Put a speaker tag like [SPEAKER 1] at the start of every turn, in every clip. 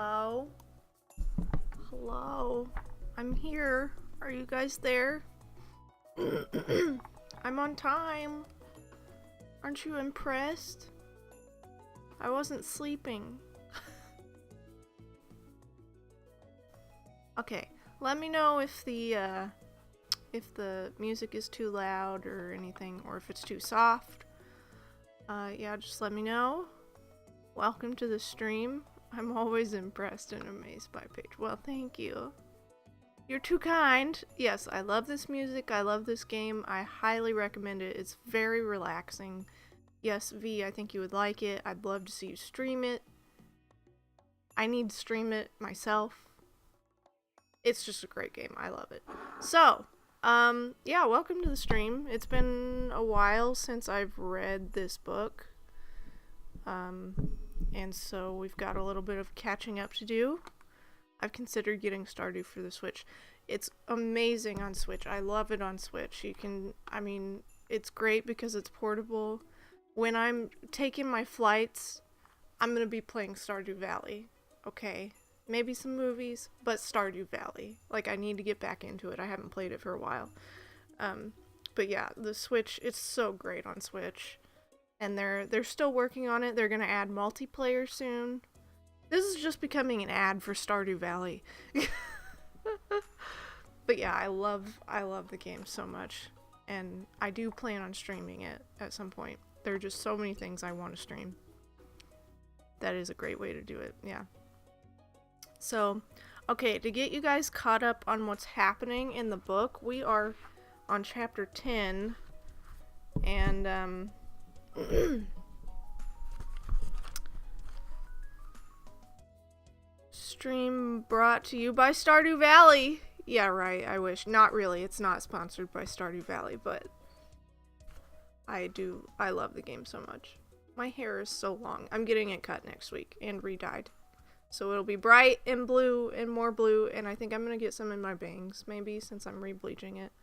[SPEAKER 1] Hello? Hello? I'm here. Are you guys there? I'm on time. Aren't you impressed? I wasn't sleeping. Okay, let me know if the music is too loud or anything, or if it's too soft. Yeah, just let me know. Welcome to the stream. I'm always impressed and amazed by Paige. Well, thank you. You're too kind. Yes, I love this music. I love this game. I highly recommend it. It's very relaxing. Yes, V, I think you would like it. I'd love to see you stream it. I need to stream it myself. It's just a great game. I love it. So, yeah, welcome to the stream. It's been a while since I've read this book. And so we've got a little bit of catching up to do. I've considered getting Stardew for the Switch. It's amazing on Switch. I love it on Switch. It's great because it's portable. When I'm taking my flights, I'm gonna be playing Stardew Valley. Okay. Maybe some movies, but Stardew Valley. Like, I need to get back into it. I haven't played it for a while. But yeah, the Switch, it's so great on Switch. And they're still working on it. They're gonna add multiplayer soon. This is just becoming an ad for Stardew Valley. But yeah, I love the game so much. And I do plan on streaming it at some point. There are just so many things I want to stream. That is a great way to do it, yeah. So, okay, to get you guys caught up on what's happening in the book, we are on chapter 10. And, stream brought to you by Stardew Valley. Yeah, right, I wish. Not really, it's not sponsored by Stardew Valley, but I love the game so much. My hair is so long. I'm getting it cut next week and re-dyed. So it'll be bright and blue and more blue, and I think I'm gonna get some in my bangs, maybe, since I'm re-bleaching it.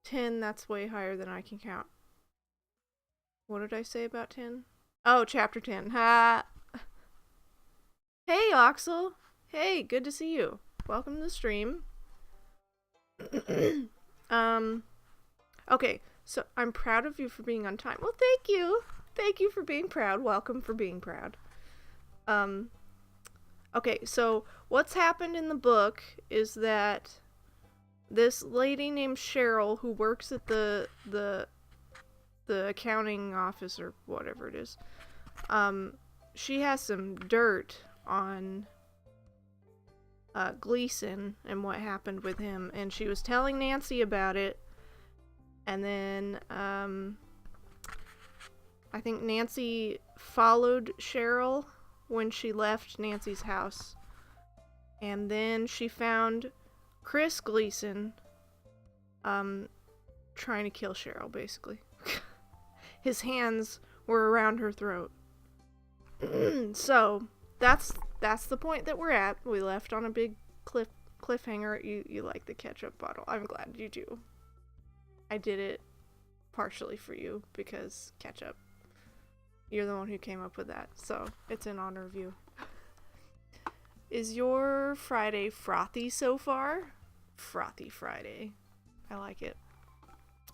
[SPEAKER 1] 10, that's way higher than I can count. What did I say about 10? Oh, chapter 10. Ha! Hey, Oxel! Hey, good to see you. Welcome to the stream. Okay, so I'm proud of you for being on time. Well, thank you! Thank you for being proud. Welcome for being proud. Okay, so what's happened in the book is that this lady named Cheryl, who works at the accounting office or whatever it is, she has some dirt on Gleason and what happened with him, and she was telling Nancy about it, and then I think Nancy followed Cheryl when she left Nancy's house, and then she found Chris Gleason trying to kill Cheryl, basically. His hands were around her throat. So that's the point that we're at. We left on a big cliffhanger. You like the ketchup bottle. I'm glad you do. I did it partially for you because ketchup. You're the one who came up with that, so it's in honor of you. Is your Friday frothy so far? Frothy Friday. I like it.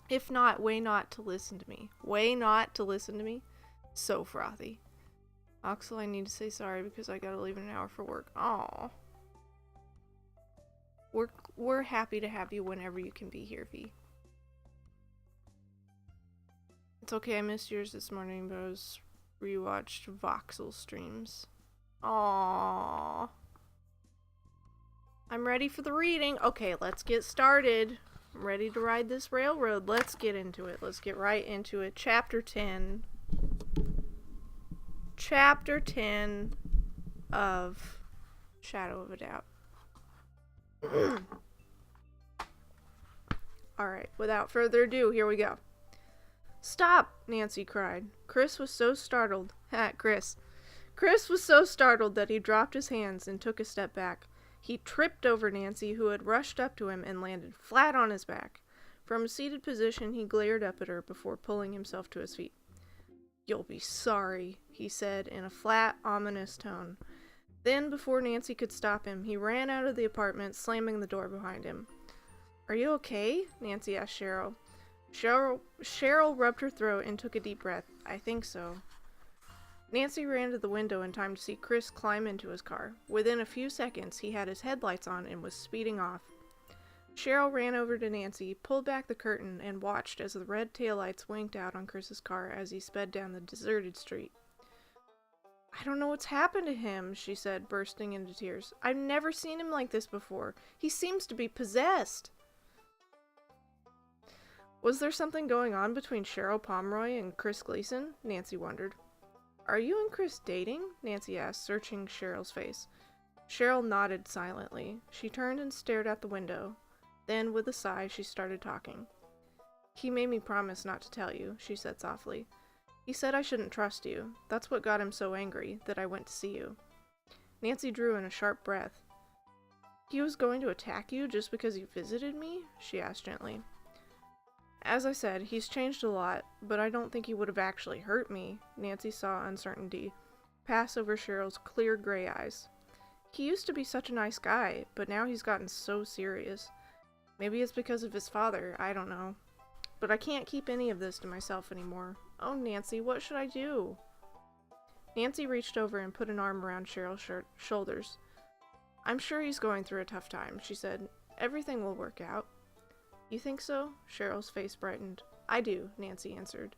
[SPEAKER 1] If not, way not to listen to me. Way not to listen to me. So frothy. Oxel, I need to say sorry because I gotta leave in an hour for work. Aww. We're happy to have you whenever you can be here, V. It's okay, I missed yours this morning, but I was rewatched Voxel streams. Aww. I'm ready for the reading. Okay, let's get started. I'm ready to ride this railroad. Let's get into it. Let's get right into it. Chapter 10. Chapter 10 of Shadow of a Doubt. Alright, without further ado, here we go. Stop! Nancy cried. Chris was so startled. Chris was so startled that he dropped his hands and took a step back. He tripped over Nancy, who had rushed up to him and landed flat on his back. From a seated position, he glared up at her before pulling himself to his feet. "You'll be sorry," he said in a flat, ominous tone. Then, before Nancy could stop him, he ran out of the apartment, slamming the door behind him. "Are you okay?" Nancy asked Cheryl. Cheryl rubbed her throat and took a deep breath. "I think so." Nancy ran to the window in time to see Chris climb into his car. Within a few seconds, he had his headlights on and was speeding off. Cheryl ran over to Nancy, pulled back the curtain, and watched as the red taillights winked out on Chris's car as he sped down the deserted street. "I don't know what's happened to him," she said, bursting into tears. "I've never seen him like this before. He seems to be possessed." Was there something going on between Cheryl Pomeroy and Chris Gleason? Nancy wondered. "Are you and Chris dating?" Nancy asked, searching Cheryl's face. Cheryl nodded silently. She turned and stared out the window. Then, with a sigh, she started talking. "He made me promise not to tell you," she said softly. "He said I shouldn't trust you. That's what got him so angry, that I went to see you." Nancy drew in a sharp breath. "He was going to attack you just because you visited me?" she asked gently. "As I said, he's changed a lot, but I don't think he would have actually hurt me." Nancy saw uncertainty pass over Cheryl's clear gray eyes. "He used to be such a nice guy, but now he's gotten so serious. Maybe it's because of his father, I don't know. But I can't keep any of this to myself anymore. Oh, Nancy, what should I do?" Nancy reached over and put an arm around Cheryl's shoulders. "I'm sure he's going through a tough time," she said. "Everything will work out." "You think so?" Cheryl's face brightened. "I do," Nancy answered.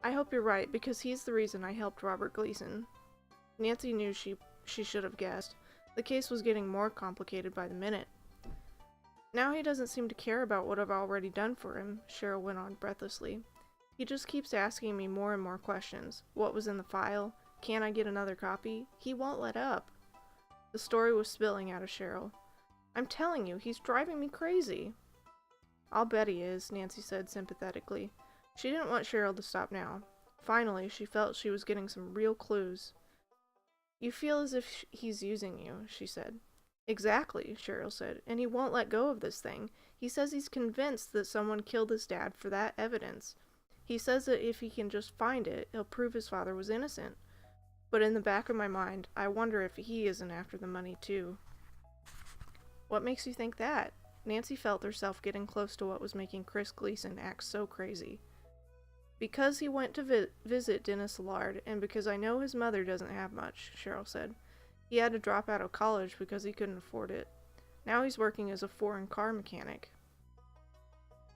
[SPEAKER 1] "I hope you're right, because he's the reason I helped Robert Gleason." Nancy knew she should have guessed. The case was getting more complicated by the minute. "Now he doesn't seem to care about what I've already done for him," Cheryl went on breathlessly. "He just keeps asking me more and more questions. What was in the file? Can I get another copy? He won't let up." The story was spilling out of Cheryl. "I'm telling you, he's driving me crazy." "I'll bet he is," Nancy said sympathetically. She didn't want Cheryl to stop now. Finally, she felt she was getting some real clues. "You feel as if he's using you," she said. "Exactly," Cheryl said, "and he won't let go of this thing. He says he's convinced that someone killed his dad for that evidence. He says that if he can just find it, he'll prove his father was innocent. But in the back of my mind, I wonder if he isn't after the money too." "What makes you think that?" Nancy felt herself getting close to what was making Chris Gleason act so crazy. "Because he went to visit Dennis Lard, and because I know his mother doesn't have much," Cheryl said. "He had to drop out of college because he couldn't afford it. Now he's working as a foreign car mechanic.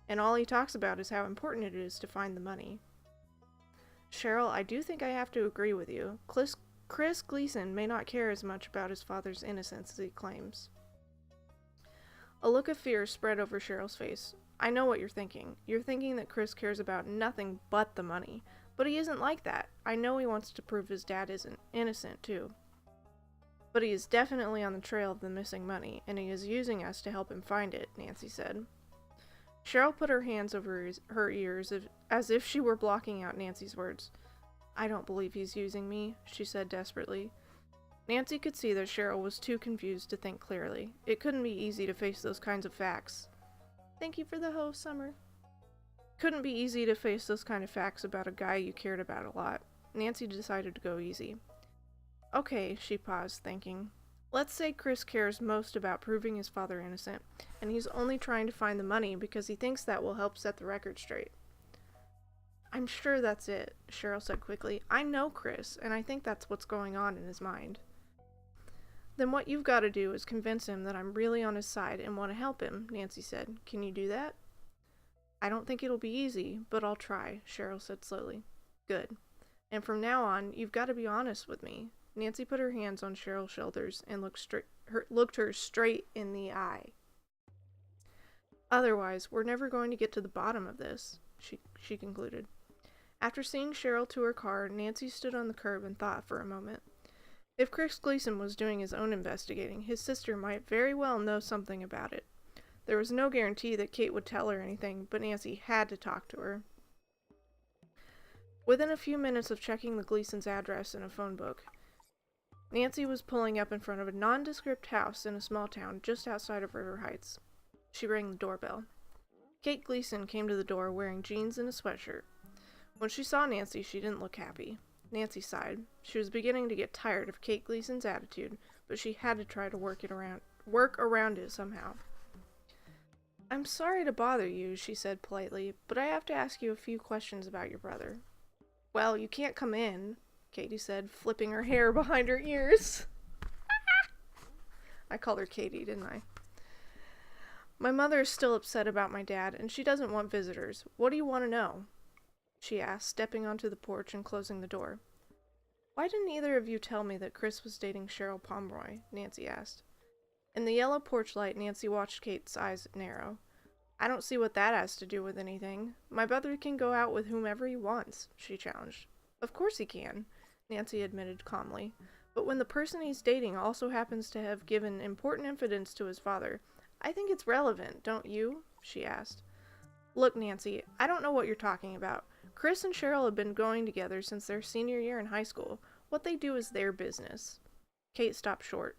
[SPEAKER 1] And all he talks about is how important it is to find the money." "Cheryl, I do think I have to agree with you. Chris Gleason may not care as much about his father's innocence as he claims." A look of fear spread over Cheryl's face. "I know what you're thinking. You're thinking that Chris cares about nothing but the money. But he isn't like that. I know he wants to prove his dad isn't innocent, too. But he is definitely on the trail of the missing money, and he is using us to help him find it," Nancy said. Cheryl put her hands over her ears as if she were blocking out Nancy's words. "I don't believe he's using me," she said desperately. Nancy could see that Cheryl was too confused to think clearly. It couldn't be easy to face those kinds of facts. "Thank you for the hoe, Summer." Couldn't be easy to face those kind of facts about a guy you cared about a lot. Nancy decided to go easy. "Okay," she paused, thinking. "Let's say Chris cares most about proving his father innocent, and he's only trying to find the money because he thinks that will help set the record straight." "I'm sure that's it," Cheryl said quickly. "I know Chris, and I think that's what's going on in his mind." "Then what you've got to do is convince him that I'm really on his side and want to help him," Nancy said. "Can you do that?" "I don't think it'll be easy, but I'll try," Cheryl said slowly. "Good. And from now on, you've got to be honest with me." Nancy put her hands on Cheryl's shoulders and looked her straight in the eye. "Otherwise, we're never going to get to the bottom of this," she concluded. After seeing Cheryl to her car, Nancy stood on the curb and thought for a moment. If Chris Gleason was doing his own investigating, his sister might very well know something about it. There was no guarantee that Kate would tell her anything, but Nancy had to talk to her. Within a few minutes of checking the Gleason's address in a phone book, Nancy was pulling up in front of a nondescript house in a small town just outside of River Heights. She rang the doorbell. Kate Gleason came to the door wearing jeans and a sweatshirt. When she saw Nancy, she didn't look happy. Nancy sighed. She was beginning to get tired of Kate Gleason's attitude, but she had to try to work around it somehow. I'm sorry to bother you, she said politely, but I have to ask you a few questions about your brother. Well, you can't come in, Katie said, flipping her hair behind her ears. I called her Katie, didn't I? My mother is still upset about my dad, and she doesn't want visitors. What do you want to know? She asked, stepping onto the porch and closing the door. Why didn't either of you tell me that Chris was dating Cheryl Pomeroy? Nancy asked. In the yellow porch light, Nancy watched Kate's eyes narrow. I don't see what that has to do with anything. My brother can go out with whomever he wants, she challenged. Of course he can, Nancy admitted calmly. But when the person he's dating also happens to have given important evidence to his father, I think it's relevant, don't you? She asked. Look, Nancy, I don't know what you're talking about. Chris and Cheryl have been going together since their senior year in high school. What they do is their business. Kate stopped short.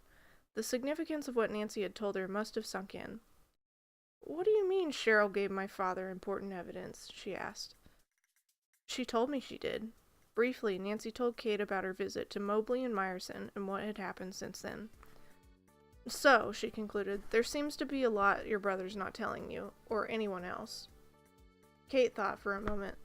[SPEAKER 1] The significance of what Nancy had told her must have sunk in. What do you mean Cheryl gave my father important evidence? She asked. She told me she did. Briefly, Nancy told Kate about her visit to Mobley and Meyerson and what had happened since then. So, she concluded, there seems to be a lot your brother's not telling you, or anyone else. Kate thought for a moment.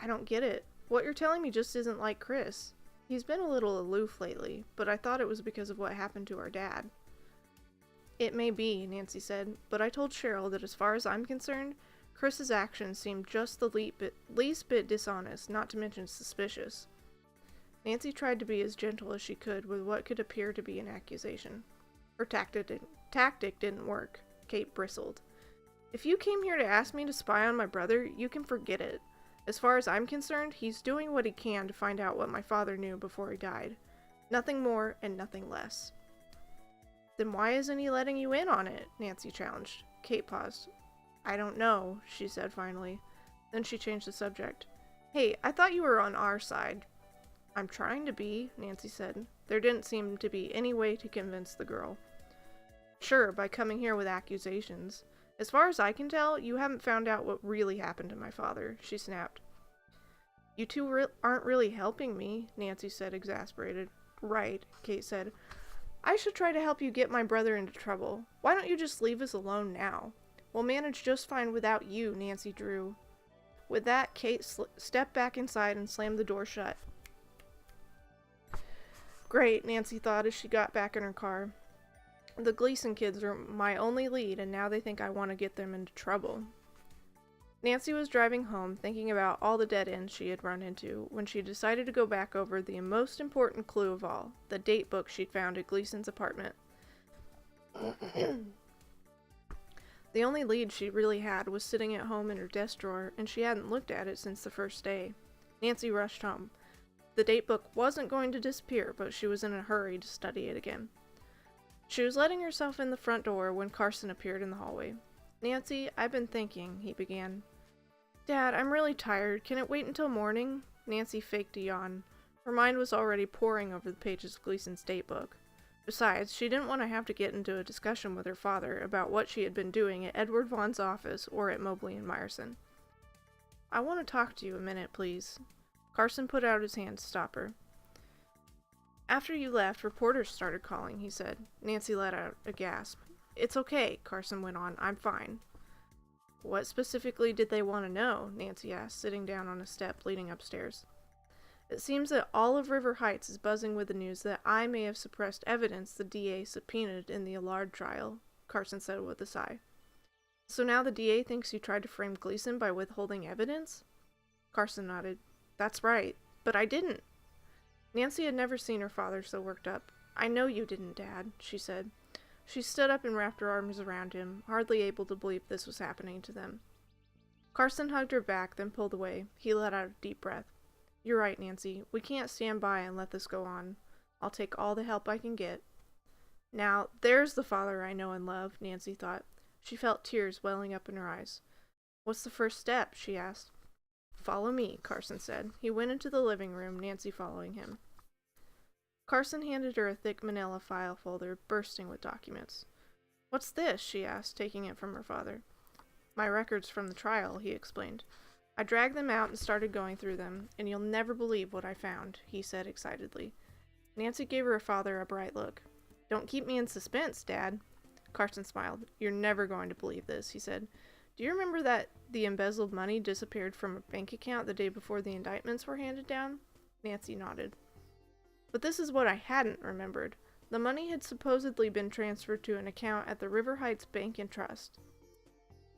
[SPEAKER 1] I don't get it. What you're telling me just isn't like Chris. He's been a little aloof lately, but I thought it was because of what happened to our dad. It may be, Nancy said, but I told Cheryl that as far as I'm concerned, Chris's actions seemed just the least bit dishonest, not to mention suspicious. Nancy tried to be as gentle as she could with what could appear to be an accusation. Her tactic didn't work. Kate bristled. If you came here to ask me to spy on my brother, you can forget it. As far as I'm concerned, he's doing what he can to find out what my father knew before he died. Nothing more and nothing less. Then why isn't he letting you in on it? Nancy challenged. Kate paused. I don't know, she said finally. Then she changed the subject. Hey, I thought you were on our side. I'm trying to be, Nancy said. There didn't seem to be any way to convince the girl. Sure, by coming here with accusations. As far as I can tell, you haven't found out what really happened to my father, she snapped. You two aren't really helping me, Nancy said, exasperated. Right, Kate said. I should try to help you get my brother into trouble. Why don't you just leave us alone now? We'll manage just fine without you, Nancy drew. With that, Kate stepped back inside and slammed the door shut. Great, Nancy thought as she got back in her car. The Gleason kids are my only lead, and now they think I want to get them into trouble. Nancy was driving home, thinking about all the dead ends she had run into, when she decided to go back over the most important clue of all, the date book she'd found at Gleason's apartment. The only lead she really had was sitting at home in her desk drawer, and she hadn't looked at it since the first day. Nancy rushed home. The date book wasn't going to disappear, but she was in a hurry to study it again. She was letting herself in the front door when Carson appeared in the hallway. Nancy, I've been thinking, he began. Dad, I'm really tired. Can it wait until morning? Nancy faked a yawn. Her mind was already poring over the pages of Gleason's date book. Besides, she didn't want to have to get into a discussion with her father about what she had been doing at Edward Vaughn's office or at Mobley and Meyerson. I want to talk to you a minute, please. Carson put out his hand to stop her. After you left, reporters started calling, he said. Nancy let out a gasp. It's okay, Carson went on. I'm fine. What specifically did they want to know? Nancy asked, sitting down on a step leading upstairs. It seems that all of River Heights is buzzing with the news that I may have suppressed evidence the DA subpoenaed in the Allard trial, Carson said with a sigh. So now the DA thinks you tried to frame Gleason by withholding evidence? Carson nodded. That's right, but I didn't. Nancy had never seen her father so worked up. I know you didn't, Dad, she said. She stood up and wrapped her arms around him, hardly able to believe this was happening to them. Carson hugged her back, then pulled away. He let out a deep breath. You're right, Nancy. We can't stand by and let this go on. I'll take all the help I can get. Now, there's the father I know and love, Nancy thought. She felt tears welling up in her eyes. What's the first step? She asked. Follow me, Carson said. He went into the living room, Nancy following him. Carson handed her a thick manila file folder, bursting with documents. What's this? She asked, taking it from her father. My records from the trial, he explained. I dragged them out and started going through them, and you'll never believe what I found, he said excitedly. Nancy gave her father a bright look. Don't keep me in suspense, Dad. Carson smiled. You're never going to believe this, he said. Do you remember that the embezzled money disappeared from a bank account the day before the indictments were handed down? Nancy nodded. But this is what I hadn't remembered. The money had supposedly been transferred to an account at the River Heights Bank and Trust.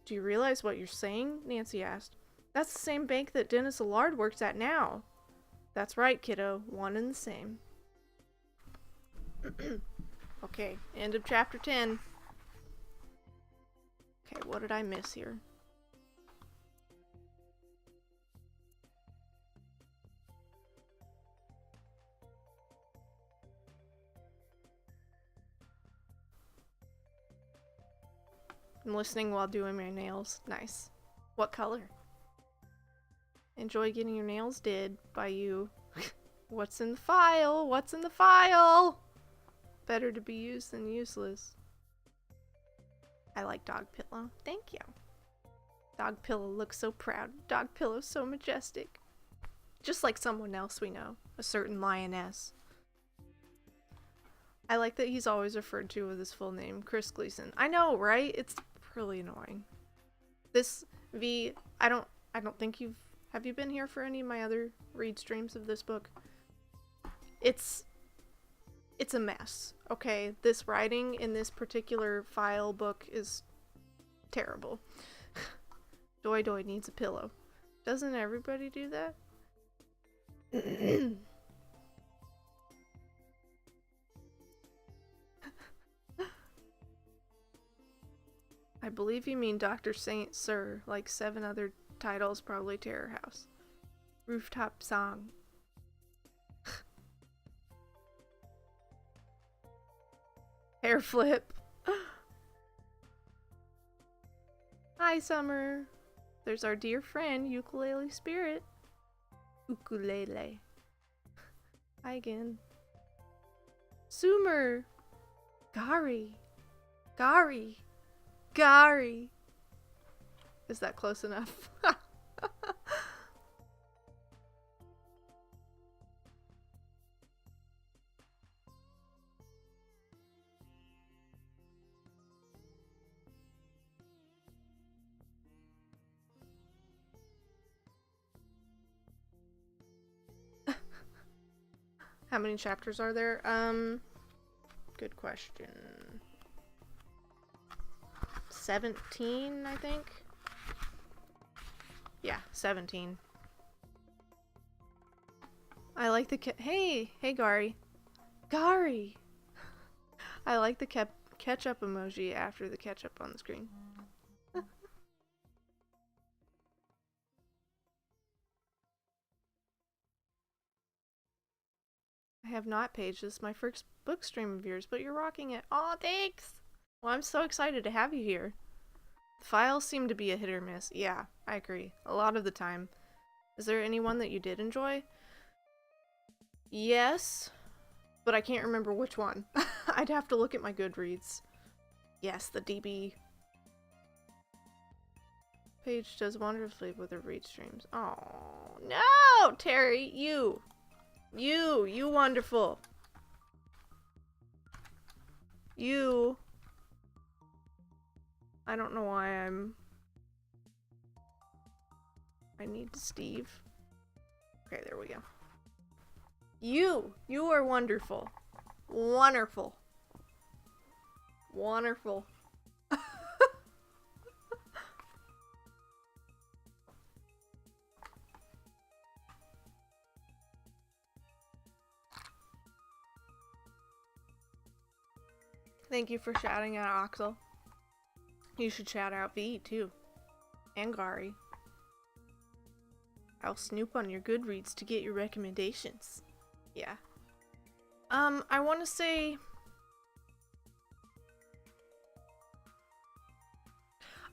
[SPEAKER 1] Do you realize what you're saying? Nancy asked. That's the same bank that Dennis Allard works at now. That's right, kiddo. One and the same. Okay, end of chapter 10. Okay, what did I miss here? I'm listening while doing my nails. Nice. What color? Enjoy getting your nails did by you. What's in the file? What's in the file? Better to be used than useless. I like Dog Pillow. Thank you. Dog Pillow looks so proud. Dog Pillow so majestic. Just like someone else we know. A certain lioness. I like that he's always referred to with his full name, Chris Gleason. I know, right? It's really annoying. This V, I don't think have you been here for any of my other read streams of this book? It's a mess, okay? This writing in this particular file book is terrible. Doi Doi needs a pillow. Doesn't everybody do that? I believe you mean Dr. Saint Sir, like 7 other titles, probably Terror House. Rooftop Song. Hair flip. Hi, Summer. There's our dear friend, Ukulele Spirit. Ukulele. Hi again. Sumer. Gary. Gary. Gary. Is that close enough? How many chapters are there? Good question. 17, I think? Yeah, 17. I like the hey, Gary. Gary! I like the ketchup emoji after the ketchup on the screen. I have not, Paige. This is my first book stream of yours, but you're rocking it. Aw, thanks! Well, I'm so excited to have you here. The files seem to be a hit or miss. Yeah, I agree. A lot of the time. Is there anyone that you did enjoy? Yes, but I can't remember which one. I'd have to look at my Goodreads. Yes, the DB. Paige does wonderfully with her read streams. Oh no, Terry, you wonderful. You. I don't know why I need Steve. Okay, there we go. You are wonderful. Wonderful. Wonderful. Thank you for shouting out Oxel. You should shout out V too. And Gary. I'll snoop on your Goodreads to get your recommendations. Yeah. I want to say...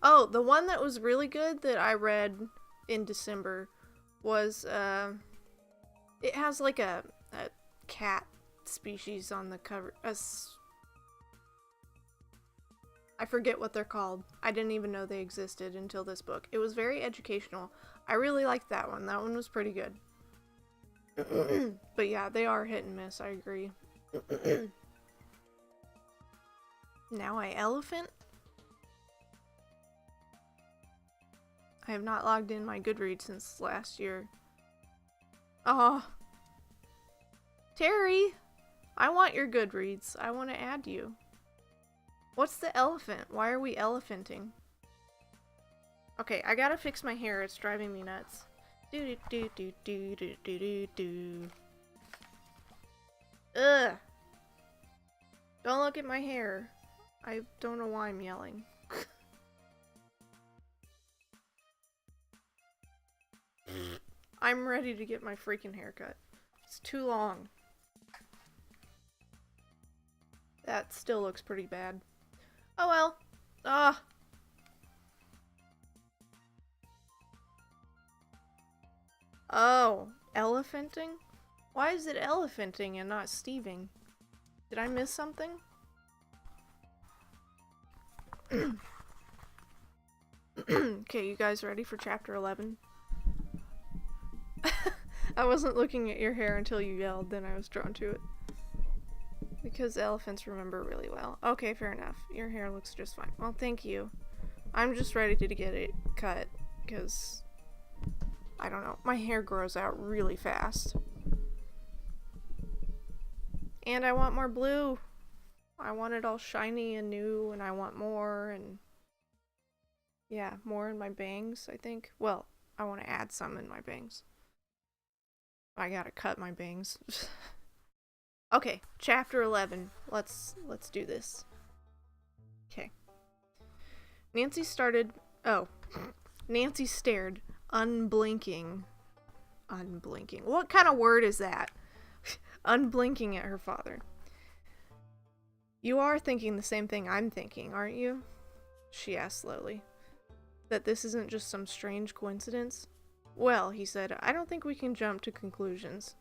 [SPEAKER 1] Oh, the one that was really good that I read in December was, it has like a cat species on the cover. I forget what they're called. I didn't even know they existed until this book. It was very educational. I really liked that one. That one was pretty good. But yeah, they are hit and miss, I agree. Now I elephant? I have not logged in my Goodreads since last year. Oh. Terry! I want your Goodreads. I want to add you. What's the elephant? Why are we elephanting? Okay, I gotta fix my hair. It's driving me nuts. Do do do do do do do do. Ugh! Don't look at my hair. I don't know why I'm yelling. I'm ready to get my freaking haircut. It's too long. That still looks pretty bad. Oh well. Ah. Oh, elephanting? Why is it elephanting and not Steving? Did I miss something? Okay, you guys ready for chapter 11? I wasn't looking at your hair until you yelled, then I was drawn to it. Because elephants remember really well. Okay, fair enough. Your hair looks just fine. Well, thank you. I'm just ready to get it cut, because, I don't know, my hair grows out really fast. And I want more blue. I want it all shiny and new, and I want more, and yeah, more in my bangs, I think. Well, I want to add some in my bangs. I gotta cut my bangs. Okay, chapter 11. Let's do this. Okay. Nancy stared, unblinking. Unblinking. What kind of word is that? Unblinking at her father. You are thinking the same thing I'm thinking, aren't you? She asked slowly. That this isn't just some strange coincidence? Well, he said, I don't think we can jump to conclusions.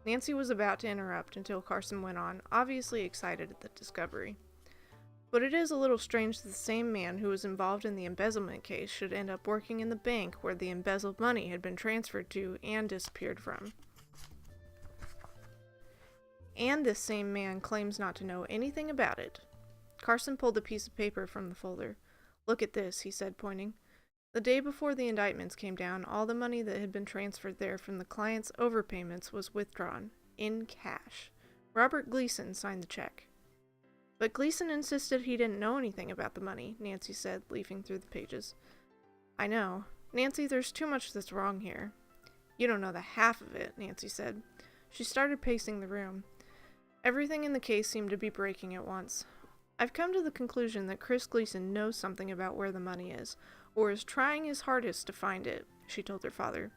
[SPEAKER 1] Nancy was about to interrupt until Carson went on, obviously excited at the discovery. But it is a little strange that the same man who was involved in the embezzlement case should end up working in the bank where the embezzled money had been transferred to and disappeared from. And this same man claims not to know anything about it. Carson pulled a piece of paper from the folder. Look at this, he said, pointing. The day before the indictments came down, all the money that had been transferred there from the client's overpayments was withdrawn, in cash. Robert Gleason signed the check. But Gleason insisted he didn't know anything about the money, Nancy said, leafing through the pages. I know. Nancy, there's too much that's wrong here. You don't know the half of it, Nancy said. She started pacing the room. Everything in the case seemed to be breaking at once. I've come to the conclusion that Chris Gleason knows something about where the money is, or is trying his hardest to find it, she told her father.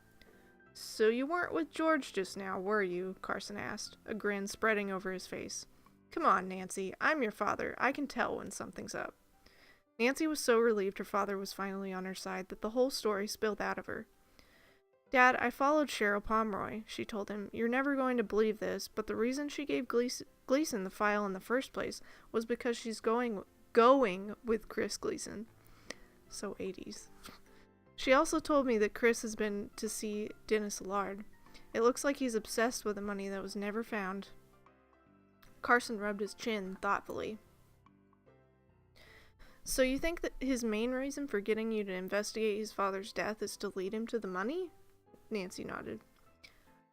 [SPEAKER 1] So you weren't with George just now, were you? Carson asked, a grin spreading over his face. Come on, Nancy, I'm your father. I can tell when something's up. Nancy was so relieved her father was finally on her side that the whole story spilled out of her. Dad, I followed Cheryl Pomeroy, she told him. You're never going to believe this, but the reason she gave Gleason the file in the first place was because she's going with Chris Gleason. So 80s. She also told me that Chris has been to see Dennis Allard. It looks like he's obsessed with the money that was never found. Carson rubbed his chin thoughtfully. So you think that his main reason for getting you to investigate his father's death is to lead him to the money? Nancy nodded.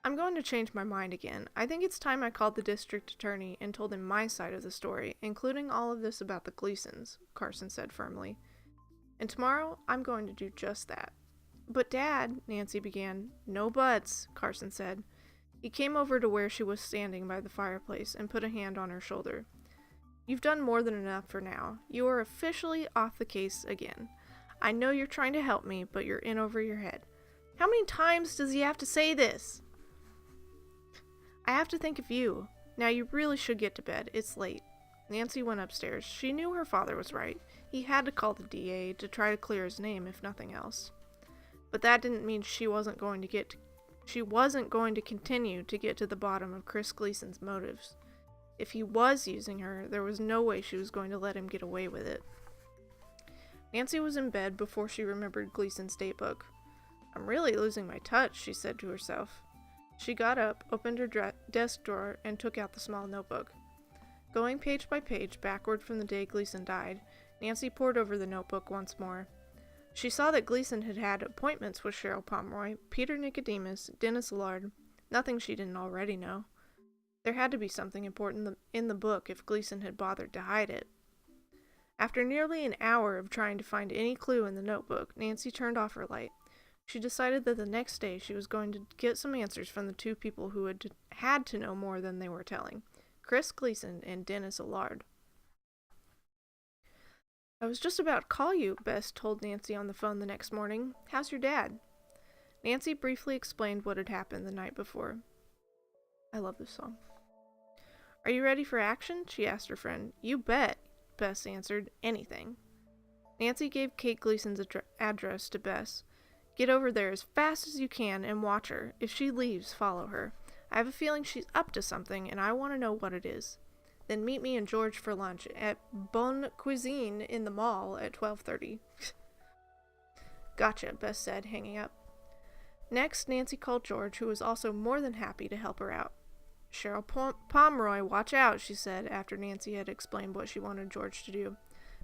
[SPEAKER 1] I'm going to change my mind again. I think it's time I called the district attorney and told him my side of the story, including all of this about the Gleasons, Carson said firmly. And tomorrow, I'm going to do just that. But Dad, Nancy began. No buts, Carson said. He came over to where she was standing by the fireplace and put a hand on her shoulder. You've done more than enough for now. You are officially off the case again. I know you're trying to help me, but you're in over your head. How many times does he have to say this? I have to think of you. Now you really should get to bed. It's late. Nancy went upstairs. She knew her father was right. He had to call the DA to try to clear his name, if nothing else. But that didn't mean she wasn't going to continue to get to the bottom of Chris Gleason's motives. If he was using her, there was no way she was going to let him get away with it. Nancy was in bed before she remembered Gleason's datebook. I'm really losing my touch, she said to herself. She got up, opened her desk drawer, and took out the small notebook. Going page by page backward from the day Gleason died, Nancy pored over the notebook once more. She saw that Gleason had had appointments with Cheryl Pomeroy, Peter Nicodemus, Dennis Allard, nothing she didn't already know. There had to be something important in the book if Gleason had bothered to hide it. After nearly an hour of trying to find any clue in the notebook, Nancy turned off her light. She decided that the next day she was going to get some answers from the two people who had to know more than they were telling, Chris Gleason and Dennis Allard. I was just about to call you, Bess told Nancy on the phone the next morning. How's your dad? Nancy briefly explained what had happened the night before. I love this song. Are you ready for action? She asked her friend. You bet, Bess answered. Anything. Nancy gave Kate Gleason's address to Bess. Get over there as fast as you can and watch her. If she leaves, follow her. I have a feeling she's up to something, and I want to know what it is. Then meet me and George for lunch at Bonne Cuisine in the mall at 12:30. Gotcha, Bess said, hanging up. Next, Nancy called George, who was also more than happy to help her out. Cheryl Pomeroy, watch out, she said, after Nancy had explained what she wanted George to do.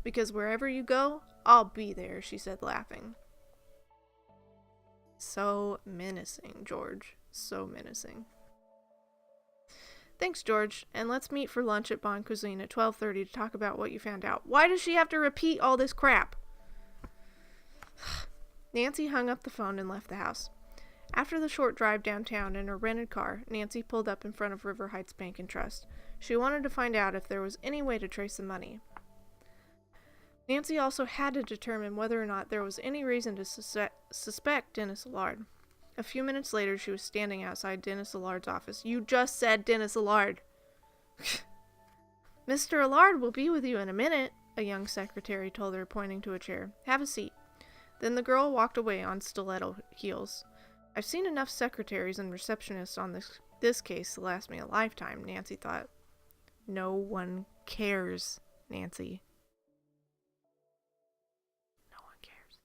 [SPEAKER 1] Because wherever you go, I'll be there, she said, laughing. So menacing, George. So menacing. Thanks, George, and let's meet for lunch at Bonne Cuisine at 12:30 to talk about what you found out. Why does she have to repeat all this crap? Nancy hung up the phone and left the house. After the short drive downtown in her rented car, Nancy pulled up in front of River Heights Bank and Trust. She wanted to find out if there was any way to trace the money. Nancy also had to determine whether or not there was any reason to suspect Dennis Allard. A few minutes later, she was standing outside Dennis Allard's office. You just said Dennis Allard. Mr. Allard will be with you in a minute, a young secretary told her, pointing to a chair. Have a seat. Then the girl walked away on stiletto heels. I've seen enough secretaries and receptionists on this case to last me a lifetime, Nancy thought. No one cares, Nancy. No one cares.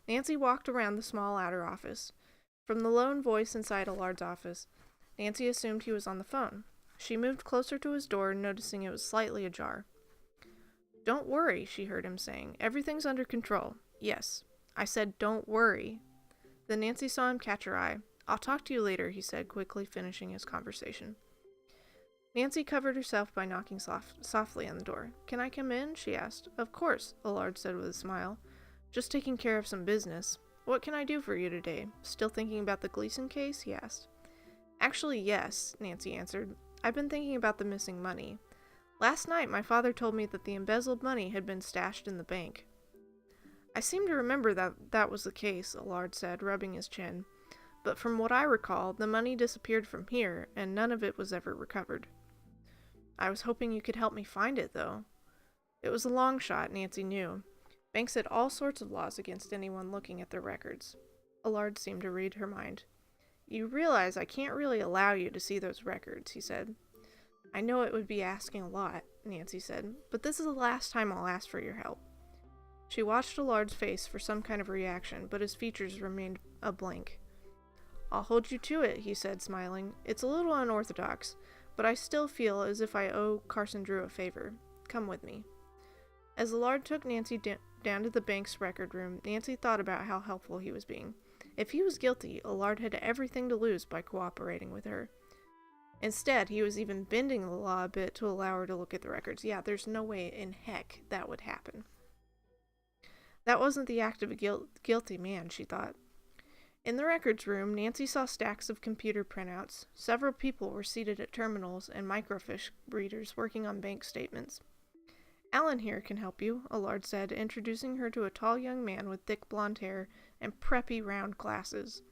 [SPEAKER 1] Nancy walked around the small outer office. From the lone voice inside Allard's office, Nancy assumed he was on the phone. She moved closer to his door, noticing it was slightly ajar. Don't worry, she heard him saying. Everything's under control. Yes, I said don't worry. Then Nancy saw him catch her eye. I'll talk to you later, he said, quickly finishing his conversation. Nancy covered herself by knocking softly on the door. Can I come in? She asked. Of course, Allard said with a smile. Just taking care of some business. What can I do for you today? Still thinking about the Gleason case? He asked. Actually, yes, Nancy answered. I've been thinking about the missing money. Last night, my father told me that the embezzled money had been stashed in the bank. I seem to remember that was the case, Allard said, rubbing his chin. But from what I recall, the money disappeared from here, and none of it was ever recovered. I was hoping you could help me find it, though. It was a long shot, Nancy knew. Banks had all sorts of laws against anyone looking at their records. Allard seemed to read her mind. You realize I can't really allow you to see those records, he said. I know it would be asking a lot, Nancy said, but this is the last time I'll ask for your help. She watched Allard's face for some kind of reaction, but his features remained a blank. I'll hold you to it, he said, smiling. It's a little unorthodox, but I still feel as if I owe Carson Drew a favor. Come with me. As Allard took Nancy down to the bank's record room, Nancy thought about how helpful he was being. If he was guilty, Allard had everything to lose by cooperating with her. Instead, he was even bending the law a bit to allow her to look at the records. Yeah, there's no way in heck that would happen. That wasn't the act of a guilty man, she thought. In the records room, Nancy saw stacks of computer printouts. Several people were seated at terminals and microfiche readers working on bank statements. Alan here can help you, Allard said, introducing her to a tall young man with thick blonde hair and preppy round glasses.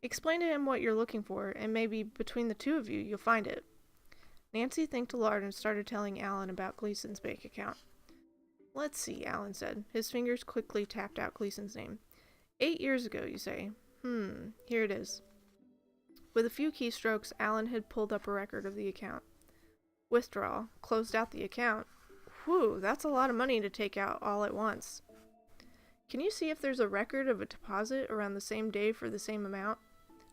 [SPEAKER 1] Explain to him what you're looking for, and maybe between the two of you, you'll find it. Nancy thanked Allard and started telling Alan about Gleason's bank account. Let's see, Alan said. His fingers quickly tapped out Gleason's name. 8 years ago, you say? Here it is. With a few keystrokes, Alan had pulled up a record of the account. Withdrawal. Closed out the account. Whew, that's a lot of money to take out all at once. Can you see if there's a record of a deposit around the same day for the same amount?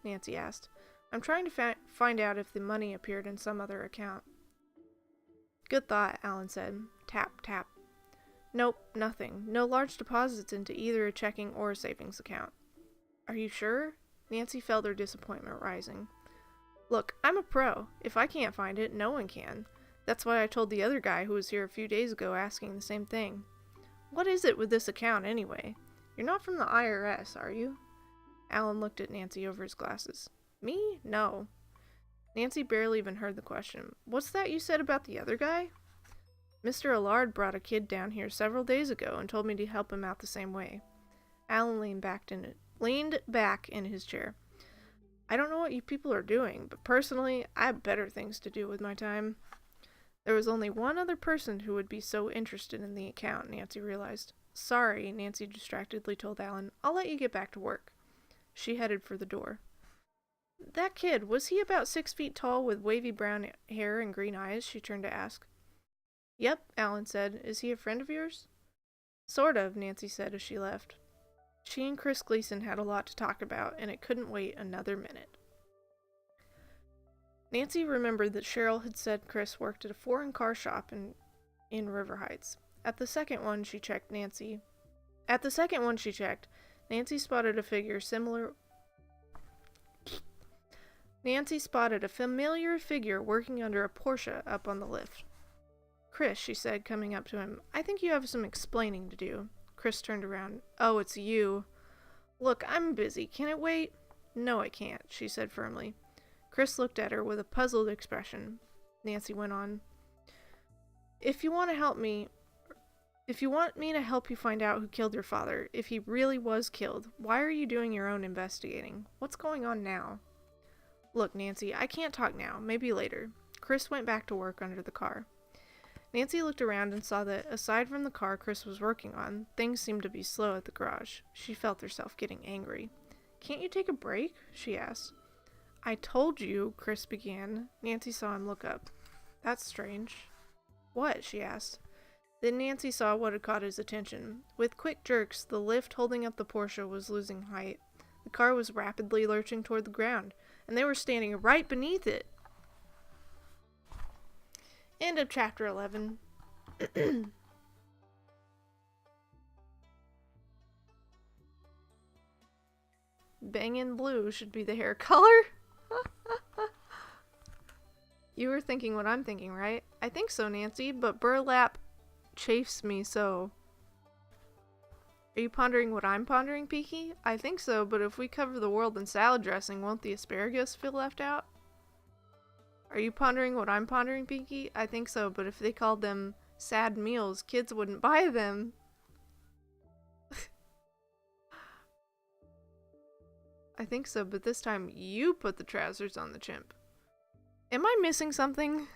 [SPEAKER 1] Nancy asked. I'm trying to find out if the money appeared in some other account. Good thought, Alan said. Tap, tap. Nope, nothing. No large deposits into either a checking or a savings account. Are you sure? Nancy felt her disappointment rising. Look, I'm a pro. If I can't find it, no one can. That's why I told the other guy who was here a few days ago asking the same thing. What is it with this account, anyway? You're not from the IRS, are you? Alan looked at Nancy over his glasses. Me? No. Nancy barely even heard the question. What's that you said about the other guy? Mr. Allard brought a kid down here several days ago and told me to help him out the same way. Alan leaned back in his chair. I don't know what you people are doing, but personally, I have better things to do with my time. There was only one other person who would be so interested in the account, Nancy realized. Sorry, Nancy distractedly told Alan. I'll let you get back to work. She headed for the door. That kid, was he about 6 feet tall with wavy brown hair and green eyes? She turned to ask. Yep, Alan said. Is he a friend of yours? Sort of, Nancy said as she left. She and Chris Gleason had a lot to talk about, and it couldn't wait another minute. Nancy remembered that Cheryl had said Chris worked at a foreign car shop in River Heights. At the second one she checked, Nancy spotted a familiar figure working under a Porsche up on the lift. Chris, she said, coming up to him, I think you have some explaining to do. Chris turned around. Oh, it's you. Look, I'm busy. Can it wait? No, it can't, she said firmly. Chris looked at her with a puzzled expression. Nancy went on. If you want me to help you find out who killed your father, if he really was killed, why are you doing your own investigating? What's going on now? Look, Nancy, I can't talk now. Maybe later. Chris went back to work under the car. Nancy looked around and saw that, aside from the car Chris was working on, things seemed to be slow at the garage. She felt herself getting angry. Can't you take a break? She asked. I told you, Chris began. Nancy saw him look up. That's strange. What? She asked. Then Nancy saw what had caught his attention. With quick jerks, the lift holding up the Porsche was losing height. The car was rapidly lurching toward the ground, and they were standing right beneath it. End of chapter 11. Bangin' blue should be the hair color. You were thinking what I'm thinking, right? I think so, Nancy, but burlap chafes me so. Are you pondering what I'm pondering, Peaky? I think so, but if we cover the world in salad dressing, won't the asparagus feel left out? Are you pondering what I'm pondering, Peaky? I think so, but if they called them sad meals, kids wouldn't buy them. I think so, but this time you put the trousers on the chimp. Am I missing something?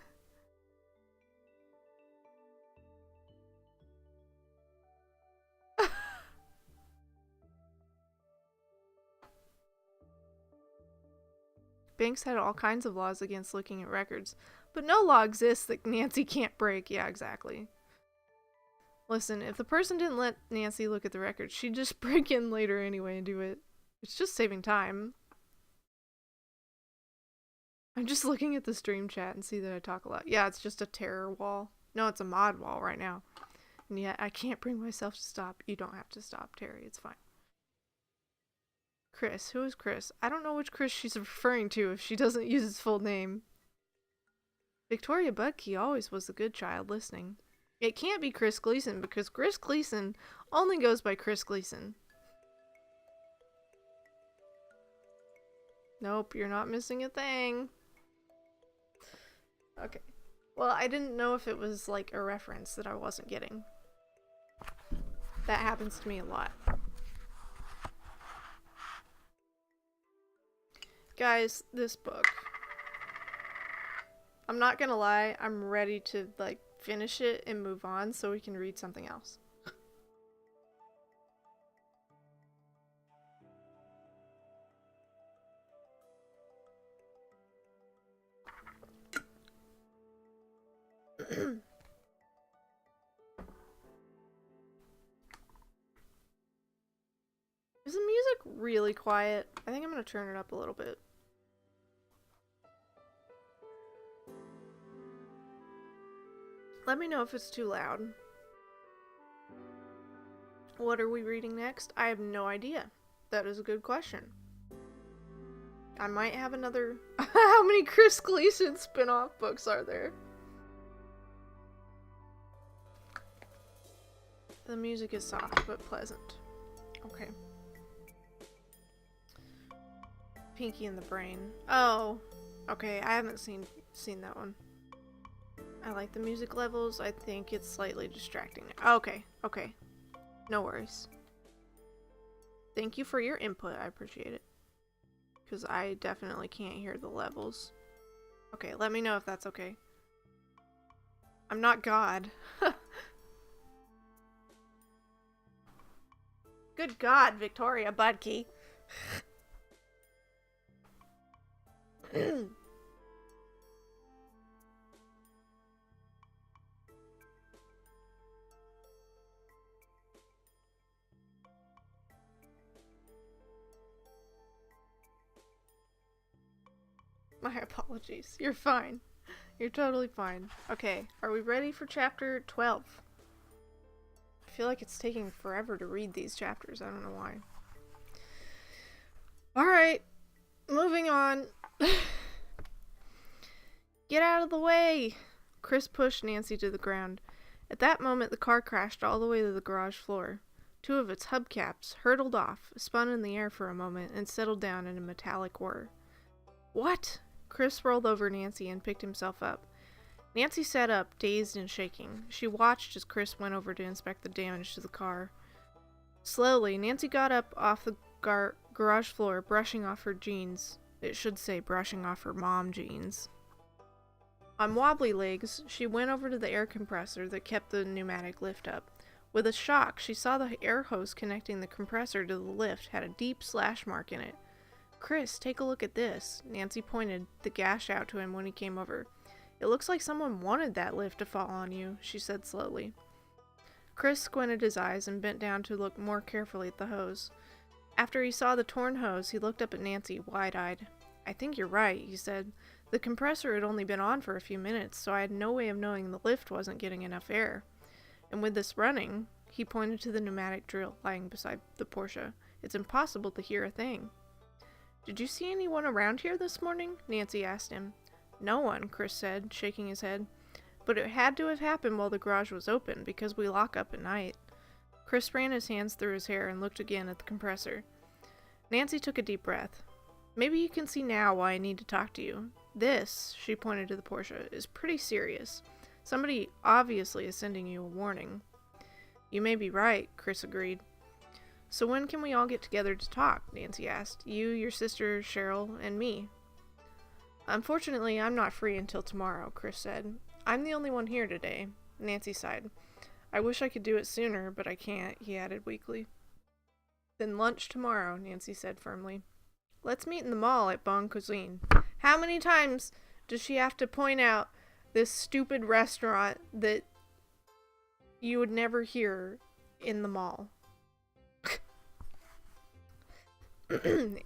[SPEAKER 1] Banks had all kinds of laws against looking at records, but no law exists that Nancy can't break. Yeah, exactly. Listen, if the person didn't let Nancy look at the records, she'd just break in later anyway and do it. It's just saving time. I'm just looking at the stream chat and see that I talk a lot. Yeah, it's just a terror wall. No, it's a mod wall right now. And yet, I can't bring myself to stop. You don't have to stop, Terry. It's fine. Chris. Who is Chris? I don't know which Chris she's referring to if she doesn't use his full name. Victoria Budke always was the good child listening. It can't be Chris Gleason because Chris Gleason only goes by Chris Gleason. Nope, you're not missing a thing. Okay. Well, I didn't know if it was like a reference that I wasn't getting. That happens to me a lot. Guys, this book. I'm not gonna lie, I'm ready to like finish it and move on so we can read something else. really quiet. I think I'm gonna turn it up a little bit. Let me know if it's too loud. What are we reading next? I have no idea. That is a good question. I might have another... How many Chris Gleason spin-off books are there? The music is soft but pleasant. Okay. Pinky and the Brain. Oh, okay. I haven't seen that one. I like the music levels. I think it's slightly distracting. Okay, okay. No worries. Thank you for your input. I appreciate it. Because I definitely can't hear the levels. Okay, let me know if that's okay. I'm not God. Good God, Victoria Budke. My apologies. You're fine. You're totally fine. Okay, are we ready for chapter 12? I feel like it's taking forever to read these chapters. I don't know why. Alright, moving on. Get out of the way! Chris pushed Nancy to the ground. At that moment, the car crashed all the way to the garage floor. Two of its hubcaps hurtled off, spun in the air for a moment, and settled down in a metallic whir. What? Chris rolled over Nancy and picked himself up. Nancy sat up, dazed and shaking. She watched as Chris went over to inspect the damage to the car. Slowly, Nancy got up off the garage floor, brushing off her jeans. It should say brushing off her mom jeans. On wobbly legs, she went over to the air compressor that kept the pneumatic lift up. With a shock, she saw the air hose connecting the compressor to the lift had a deep slash mark in it. Chris, take a look at this. Nancy pointed the gash out to him when he came over. It looks like someone wanted that lift to fall on you, she said slowly. Chris squinted his eyes and bent down to look more carefully at the hose. After he saw the torn hose, he looked up at Nancy, wide-eyed. I think you're right, he said. The compressor had only been on for a few minutes, so I had no way of knowing the lift wasn't getting enough air. And with this running, he pointed to the pneumatic drill lying beside the Porsche. It's impossible to hear a thing. Did you see anyone around here this morning? Nancy asked him. No one, Chris said, shaking his head. But it had to have happened while the garage was open, because we lock up at night. Chris ran his hands through his hair and looked again at the compressor. Nancy took a deep breath. Maybe you can see now why I need to talk to you. This, she pointed to the Porsche, is pretty serious. Somebody obviously is sending you a warning. You may be right, Chris agreed. So when can we all get together to talk? Nancy asked. You, your sister, Cheryl, and me. Unfortunately, I'm not free until tomorrow, Chris said. I'm the only one here today. Nancy sighed. I wish I could do it sooner, but I can't, he added weakly. Then lunch tomorrow, Nancy said firmly. Let's meet in the mall at Bon Cuisine. How many times does she have to point out this stupid restaurant that you would never hear in the mall?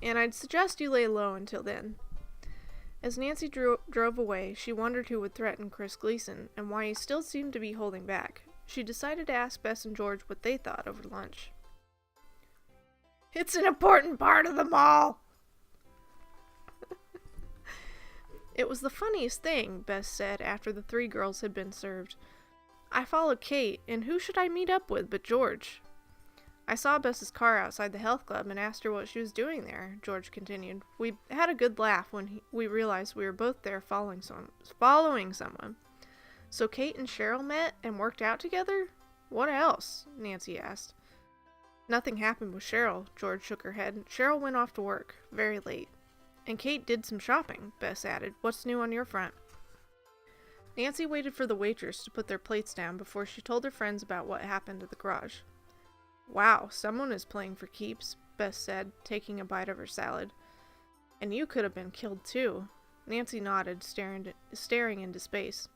[SPEAKER 1] And I'd suggest you lay low until then. As Nancy drove away, she wondered who would threaten Chris Gleason and why he still seemed to be holding back. She decided to ask Bess and George what they thought over lunch. It's an important part of the mall! It was the funniest thing, Bess said after the three girls had been served. I followed Kate, and who should I meet up with but George? I saw Bess's car outside the health club and asked her what she was doing there, George continued. We had a good laugh when we realized we were both there following someone. So Kate and Cheryl met and worked out together? What else? Nancy asked. Nothing happened with Cheryl, George shook her head. Cheryl went off to work, very late. And Kate did some shopping, Bess added. What's new on your front? Nancy waited for the waitress to put their plates down before she told her friends about what happened at the garage. Wow, someone is playing for keeps, Bess said, taking a bite of her salad. And you could have been killed too. Nancy nodded, staring into space.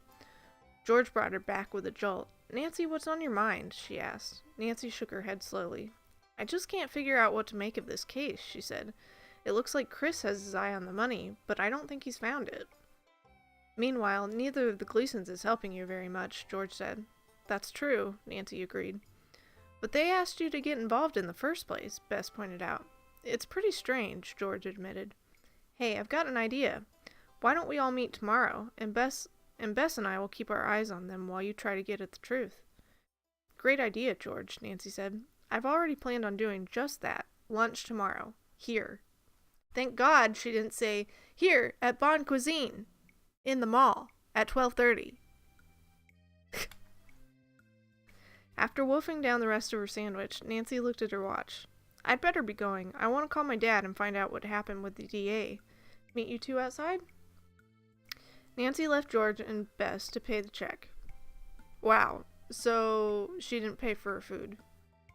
[SPEAKER 1] George brought her back with a jolt. Nancy, what's on your mind? She asked. Nancy shook her head slowly. I just can't figure out what to make of this case, she said. It looks like Chris has his eye on the money, but I don't think he's found it. Meanwhile, neither of the Gleasons is helping you very much, George said. That's true, Nancy agreed. But they asked you to get involved in the first place, Bess pointed out. It's pretty strange, George admitted. Hey, I've got an idea. Why don't we all meet tomorrow, and Bess and I will keep our eyes on them while you try to get at the truth. Great idea, George, Nancy said. I've already planned on doing just that. Lunch tomorrow. Here. Thank God she didn't say, here, at Bon Cuisine. In the mall. At 12:30. After wolfing down the rest of her sandwich, Nancy looked at her watch. I'd better be going. I want to call my dad and find out what happened with the DA. Meet you two outside? Nancy left George and Bess to pay the check. Wow, so she didn't pay for her food.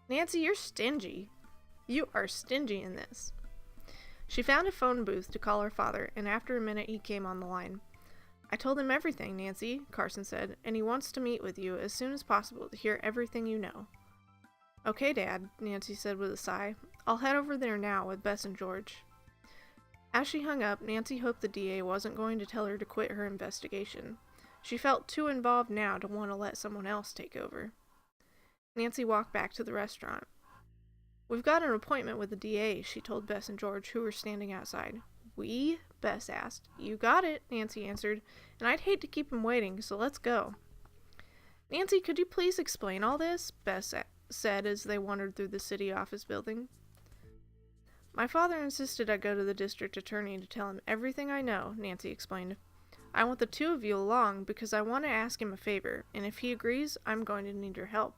[SPEAKER 1] Nancy, you're stingy. You are stingy in this. She found a phone booth to call her father, and after a minute he came on the line. I told him everything, Nancy, Carson said, and he wants to meet with you as soon as possible to hear everything you know. Okay, Dad, Nancy said with a sigh. I'll head over there now with Bess and George. As she hung up, Nancy hoped the DA wasn't going to tell her to quit her investigation. She felt too involved now to want to let someone else take over. Nancy walked back to the restaurant. We've got an appointment with the DA, she told Bess and George, who were standing outside. We? Bess asked. You got it, Nancy answered, and I'd hate to keep him waiting, so let's go. Nancy, could you please explain all this? Bess said as they wandered through the city office building. My father insisted I go to the district attorney to tell him everything I know, Nancy explained. I want the two of you along because I want to ask him a favor, and if he agrees, I'm going to need your help.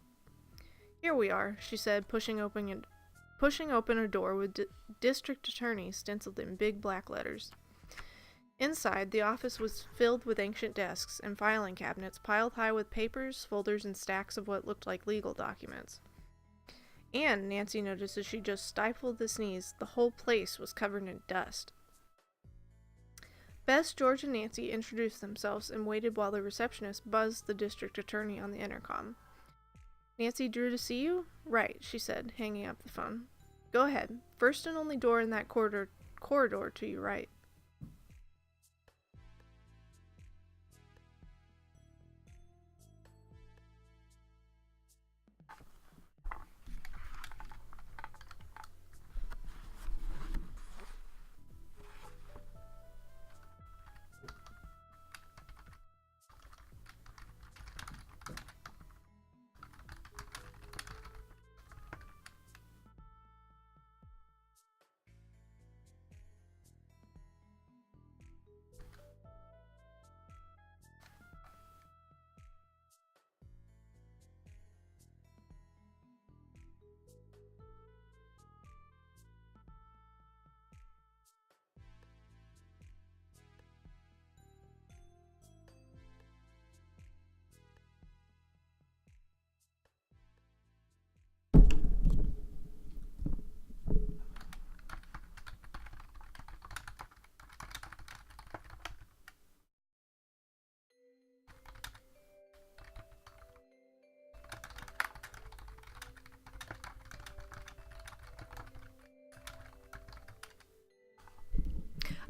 [SPEAKER 1] Here we are, she said, pushing open a door with district attorney stenciled in big black letters. Inside, the office was filled with ancient desks and filing cabinets piled high with papers, folders, and stacks of what looked like legal documents. And, Nancy noticed as she just stifled the sneeze, the whole place was covered in dust. Bess, George, and Nancy introduced themselves and waited while the receptionist buzzed the district attorney on the intercom. Nancy Drew to see you? Right, she said, hanging up the phone. Go ahead. First and only door in that corridor to your right.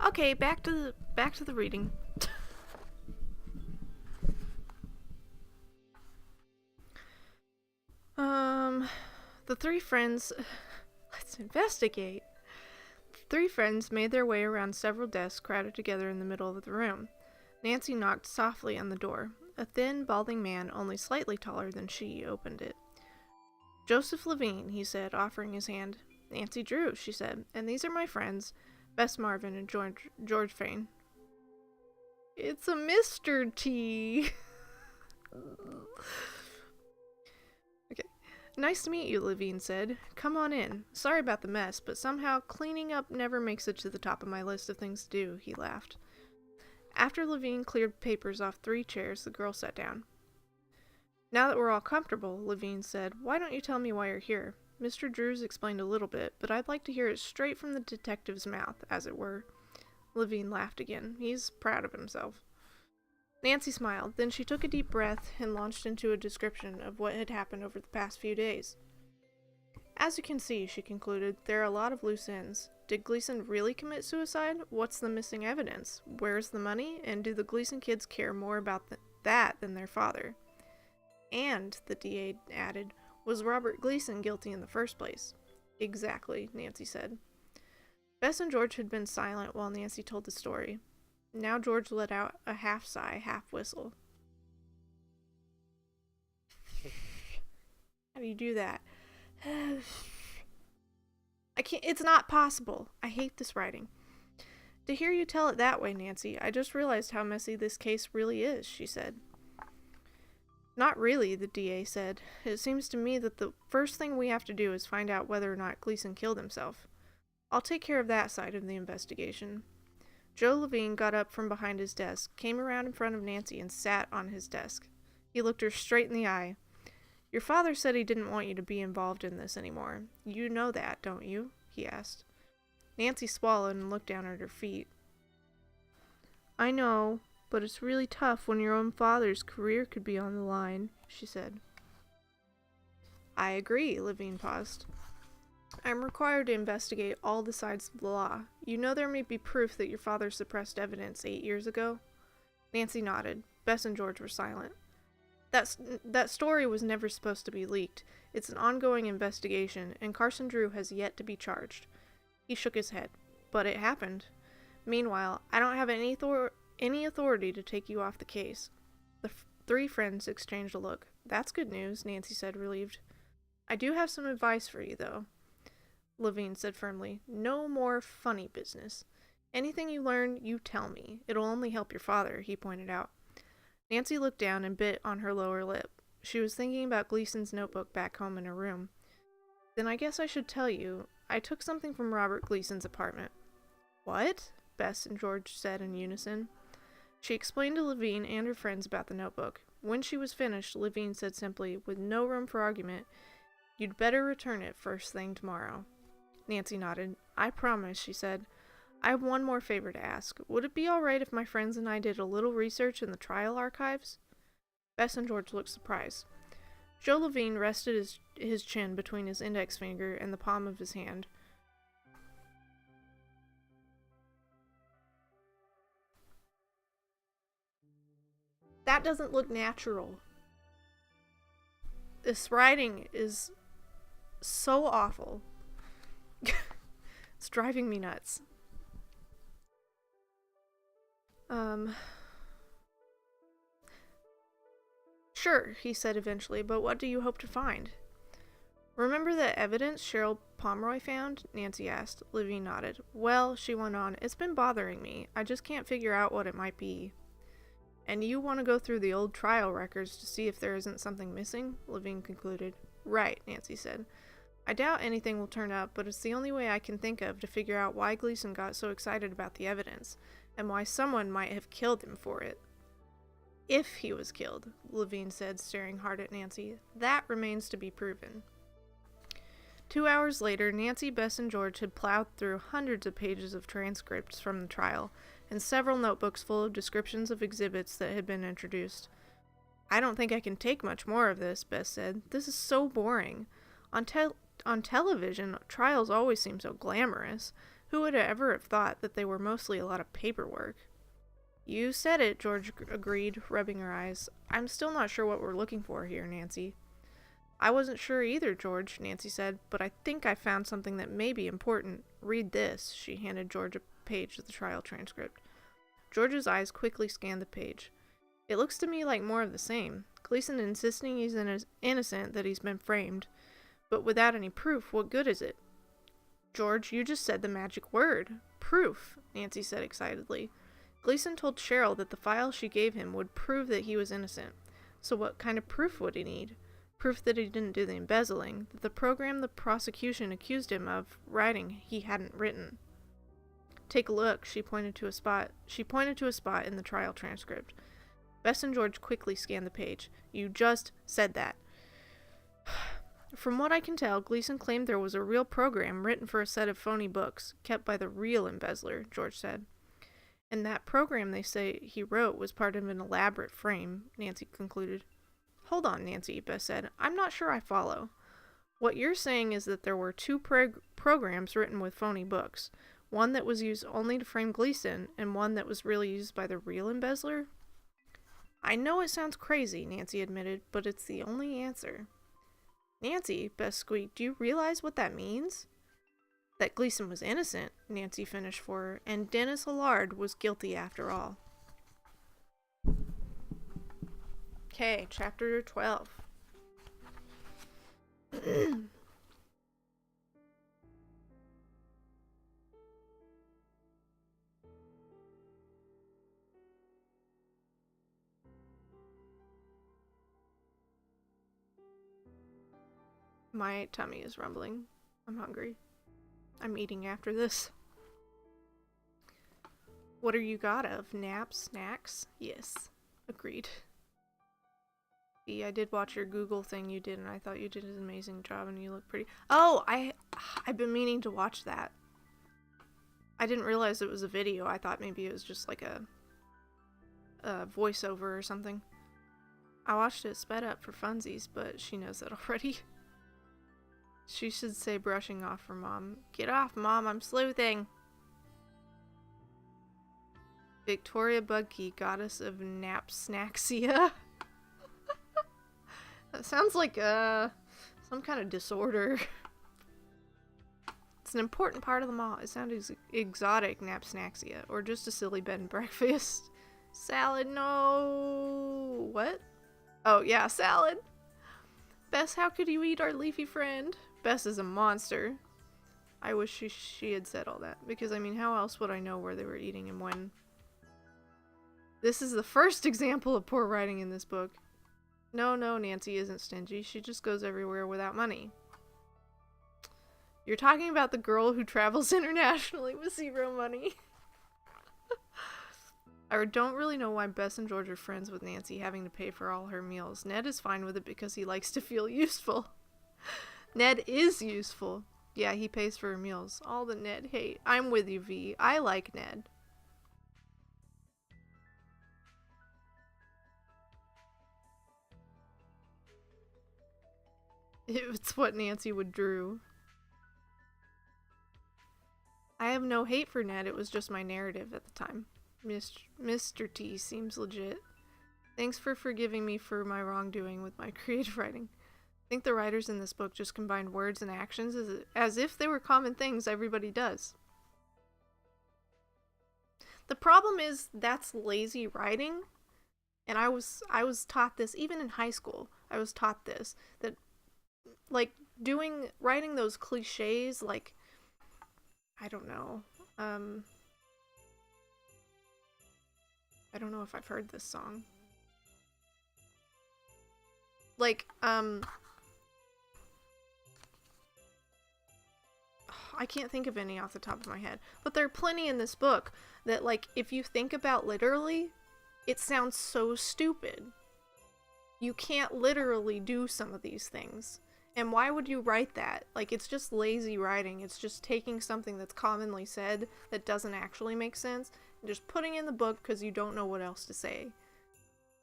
[SPEAKER 1] Okay, back to the reading. The three friends... Let's investigate. The three friends made their way around several desks crowded together in the middle of the room. Nancy knocked softly on the door. A thin, balding man, only slightly taller than she, opened it. Joseph Levine, he said, offering his hand. Nancy Drew, she said, and these are my friends, Bess Marvin and George Fain. It's a Mr. T. Okay. Nice to meet you, Levine said. Come on in. Sorry about the mess, but somehow cleaning up never makes it to the top of my list of things to do, he laughed. After Levine cleared papers off 3 chairs, the girl sat down. Now that we're all comfortable, Levine said, why don't you tell me why you're here? Mr. Drews explained a little bit, but I'd like to hear it straight from the detective's mouth, as it were. Levine laughed again. He's proud of himself. Nancy smiled. Then she took a deep breath and launched into a description of what had happened over the past few days. As you can see, she concluded, there are a lot of loose ends. Did Gleason really commit suicide? What's the missing evidence? Where's the money? And do the Gleason kids care more about that than their father? And, the DA added, was Robert Gleason guilty in the first place? Exactly, Nancy said. Bess and George had been silent while Nancy told the story. Now George let out a half sigh, half whistle. How do you do that? I can't, it's not possible. I hate this writing. To hear you tell it that way, Nancy, I just realized how messy this case really is, she said. Not really, the DA said. It seems to me that the first thing we have to do is find out whether or not Gleason killed himself. I'll take care of that side of the investigation. Joe Levine got up from behind his desk, came around in front of Nancy, and sat on his desk. He looked her straight in the eye. Your father said he didn't want you to be involved in this anymore. You know that, don't you? He asked. Nancy swallowed and looked down at her feet. I know, but it's really tough when your own father's career could be on the line, she said. I agree, Levine paused. I'm required to investigate all the sides of the law. You know there may be proof that your father suppressed evidence 8 years ago? Nancy nodded. Bess and George were silent. That story was never supposed to be leaked. It's an ongoing investigation, and Carson Drew has yet to be charged. He shook his head. But it happened. Meanwhile, I don't have any authority to take you off the case. The three friends exchanged a look. That's good news, Nancy said, relieved. I do have some advice for you, though, Levine said firmly. No more funny business. Anything you learn, you tell me. It'll only help your father, he pointed out. Nancy looked down and bit on her lower lip. She was thinking about Gleason's notebook back home in her room. Then I guess I should tell you, I took something from Robert Gleason's apartment. What? Bess and George said in unison. She explained to Levine and her friends about the notebook. When she was finished, Levine said simply, with no room for argument, You'd better return it first thing tomorrow. Nancy nodded. I promise, she said. I have one more favor to ask. Would it be all right if my friends and I did a little research in the trial archives? Bess and George looked surprised. Joe Levine rested his chin between his index finger and the palm of his hand. That doesn't look natural. This writing is so awful. It's driving me nuts. Sure, he said eventually, but what do you hope to find? Remember the evidence Cheryl Pomeroy found? Nancy asked. Levine nodded. Well, she went on, it's been bothering me. I just can't figure out what it might be. And you want to go through the old trial records to see if there isn't something missing? Levine concluded. Right, Nancy said. I doubt anything will turn up, but it's the only way I can think of to figure out why Gleason got so excited about the evidence, and why someone might have killed him for it. If he was killed, Levine said, staring hard at Nancy. That remains to be proven. 2 hours later, Nancy, Bess, and George had plowed through hundreds of pages of transcripts from the trial, and several notebooks full of descriptions of exhibits that had been introduced. I don't think I can take much more of this, Bess said. This is so boring. On television, trials always seem so glamorous. Who would ever have thought that they were mostly a lot of paperwork? You said it, George agreed, rubbing her eyes. I'm still not sure what we're looking for here, Nancy. I wasn't sure either, George, Nancy said, but I think I found something that may be important. Read this. She handed George a page of the trial transcript. George's eyes quickly scanned the page. It looks to me like more of the same. Gleason insisting he's innocent, that he's been framed. But without any proof, what good is it? George, you just said the magic word. Proof, Nancy said excitedly. Gleason told Cheryl that the file she gave him would prove that he was innocent. So what kind of proof would he need? Proof that he didn't do the embezzling, that the program the prosecution accused him of writing he hadn't written. Take a look, she pointed to a spot in the trial transcript. Bess and George quickly scanned the page. You just said that. From what I can tell, Gleason claimed there was a real program written for a set of phony books, kept by the real embezzler, George said. And that program they say he wrote was part of an elaborate frame, Nancy concluded. Hold on, Nancy, Bess said. I'm not sure I follow. What you're saying is that there were two programs written with phony books. One that was used only to frame Gleason, and one that was really used by the real embezzler? I know it sounds crazy, Nancy admitted, but it's the only answer. Nancy, Bess squeaked, do you realize what that means? That Gleason was innocent, Nancy finished for her, and Dennis Allard was guilty after all. Okay, chapter 12. My tummy is rumbling. I'm hungry. I'm eating after this. What are you got of? Naps? Snacks? Yes. Agreed. See, I did watch your Google thing you did, and I thought you did an amazing job, and you look pretty. Oh, I've been meaning to watch that. I didn't realize it was a video. I thought maybe it was just like a voiceover or something. I watched it sped up for funsies, but she knows that already. She should say brushing off for Mom. Get off, Mom, I'm sleuthing. Victoria Budkey, goddess of Napsnaxia. That sounds like some kind of disorder. It's an important part of the mall. It sounds exotic, Napsnaxia, or just a silly bed and breakfast. Salad, no. What? Oh yeah, salad. Bess, how could you eat our leafy friend? Bess is a monster. I wish she had said all that, because I mean, how else would I know where they were eating and when? This is the first example of poor writing in this book. No, Nancy isn't stingy. She just goes everywhere without money. You're talking about the girl who travels internationally with zero money. I don't really know why Bess and George are friends with Nancy, having to pay for all her meals. Ned is fine with it because he likes to feel useful. Ned is useful. Yeah, he pays for her meals. All that Ned hate. I'm with you, V. I like Ned. It's what Nancy would drew. I have no hate for Ned, it was just my narrative at the time. Mr. T seems legit. Thanks for forgiving me for my wrongdoing with my creative writing. I think the writers in this book just combined words and actions as if they were common things everybody does. The problem is that's lazy writing, and I was taught this even in high school. I was taught this, that like writing those cliches, like, I don't know. I don't know if I've heard this song. Like, I can't think of any off the top of my head. But there are plenty in this book that, like, if you think about literally, it sounds so stupid. You can't literally do some of these things. And why would you write that? Like, it's just lazy writing. It's just taking something that's commonly said that doesn't actually make sense and just putting it in the book because you don't know what else to say.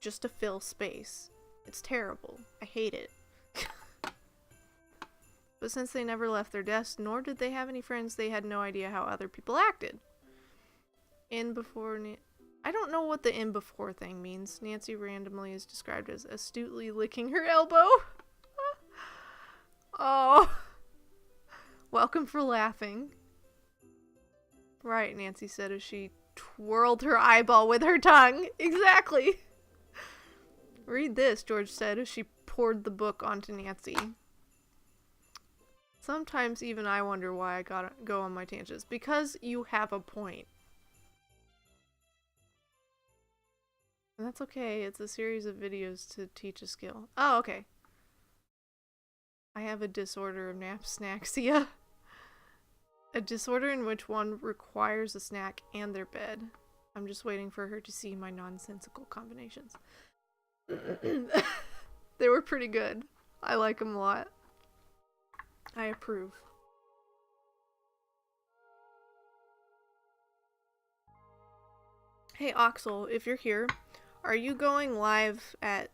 [SPEAKER 1] Just to fill space. It's terrible. I hate it. But since they never left their desk, nor did they have any friends, they had no idea how other people acted. I don't know what the in before thing means. Nancy randomly is described as astutely licking her elbow. Oh. Welcome for laughing. Right, Nancy said as she twirled her eyeball with her tongue. Exactly. Read this, George said as she poured the book onto Nancy. Sometimes even I wonder why I gotta go on my tangents. Because you have a point. And that's okay. It's a series of videos to teach a skill. Oh, okay. I have a disorder of napsnaxia. A disorder in which one requires a snack and their bed. I'm just waiting for her to see my nonsensical combinations. They were pretty good. I like them a lot. I approve. Hey Oxel, if you're here, are you going live at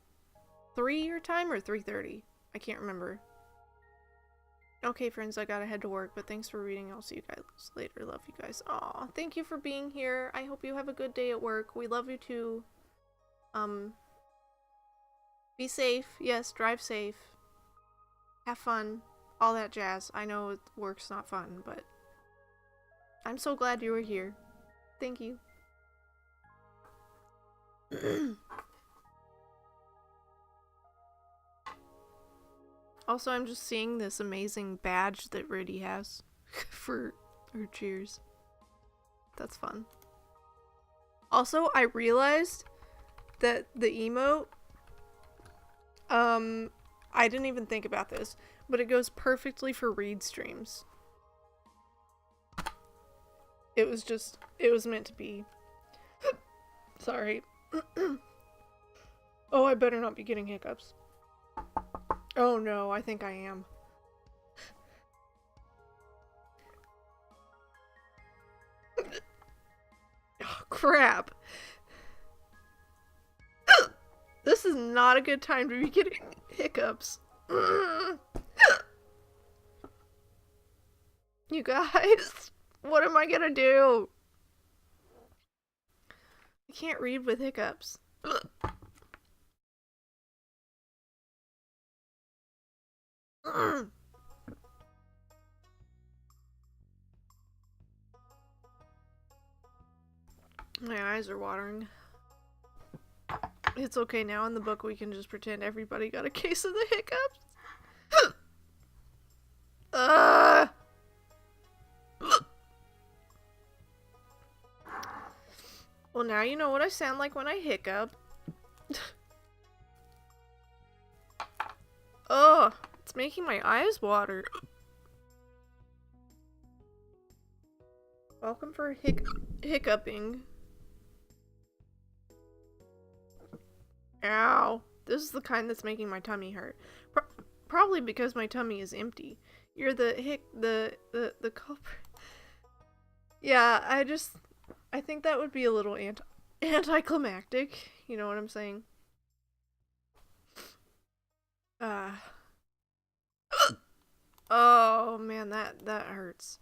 [SPEAKER 1] 3 your time or 3:30? I can't remember. Okay, friends, I gotta head to work, but thanks for reading. I'll see you guys later. Love you guys. Aw, thank you for being here. I hope you have a good day at work. We love you too. Be safe. Yes, drive safe. Have fun. All that jazz. I know work's not fun, but I'm so glad you were here. Thank you. Also, I'm just seeing this amazing badge that Riddy has for her cheers. That's fun. Also, I realized that the emote, I didn't even think about this, but it goes perfectly for read streams. It was meant to be. Sorry. Oh, I better not be getting hiccups. Oh no, I think I am. Oh, crap. This is not a good time to be getting hiccups. You guys, what am I gonna do? I can't read with hiccups. My eyes are watering. It's okay, now in the book we can just pretend everybody got a case of the hiccups. Well, now you know what I sound like when I hiccup. Oh, it's making my eyes water. Welcome for hiccuping. Ow. This is the kind that's making my tummy hurt. Probably because my tummy is empty. You're the culprit. Yeah, I think that would be a little anticlimactic. You know what I'm saying? Oh man, that hurts.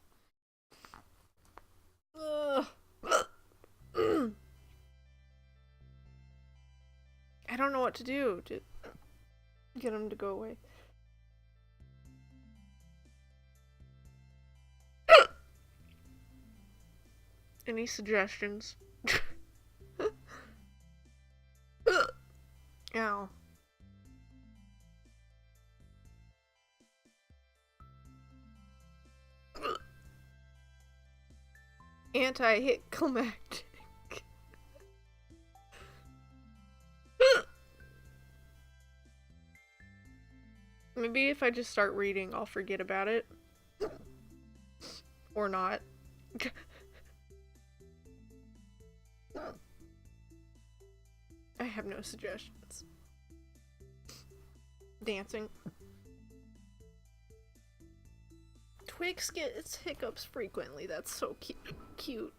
[SPEAKER 1] I don't know what to do to get him to go away. Any suggestions? Ow. Anti-climactic. Maybe if I just start reading, I'll forget about it. Or not. I have no suggestions. Dancing. Twix gets hiccups frequently. That's so cute.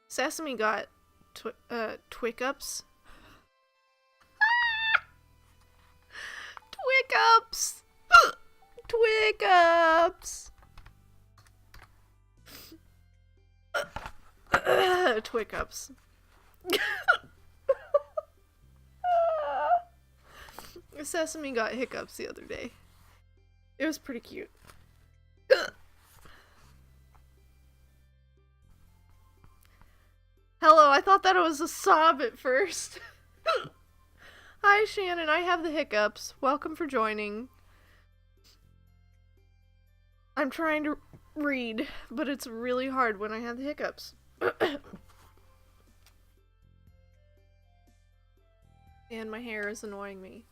[SPEAKER 1] Sesame got Twickups. Twickups! Twickups! Twickups. Sesame got hiccups the other day. It was pretty cute. Hello, I thought that it was a sob at first. Hi, Shannon, I have the hiccups. Welcome for joining. I'm trying to read, but it's really hard when I have the hiccups. And my hair is annoying me.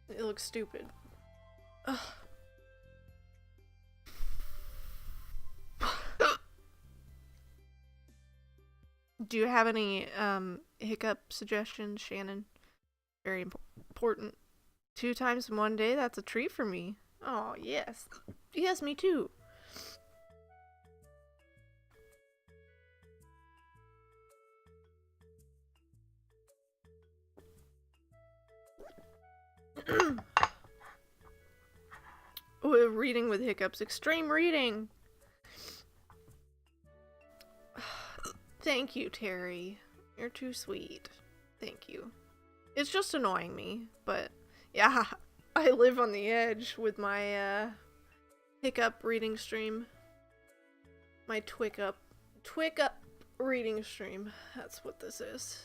[SPEAKER 1] It looks stupid. Ugh. Do you have any hiccup suggestions, Shannon? Very important. 2 times in one day? That's a treat for me. Oh, yes. Yes, me too. reading with hiccups. Extreme reading! Thank you, Terry. You're too sweet. Thank you. It's just annoying me, but yeah, I live on the edge with my hiccup reading stream. My twick up reading stream. That's what this is.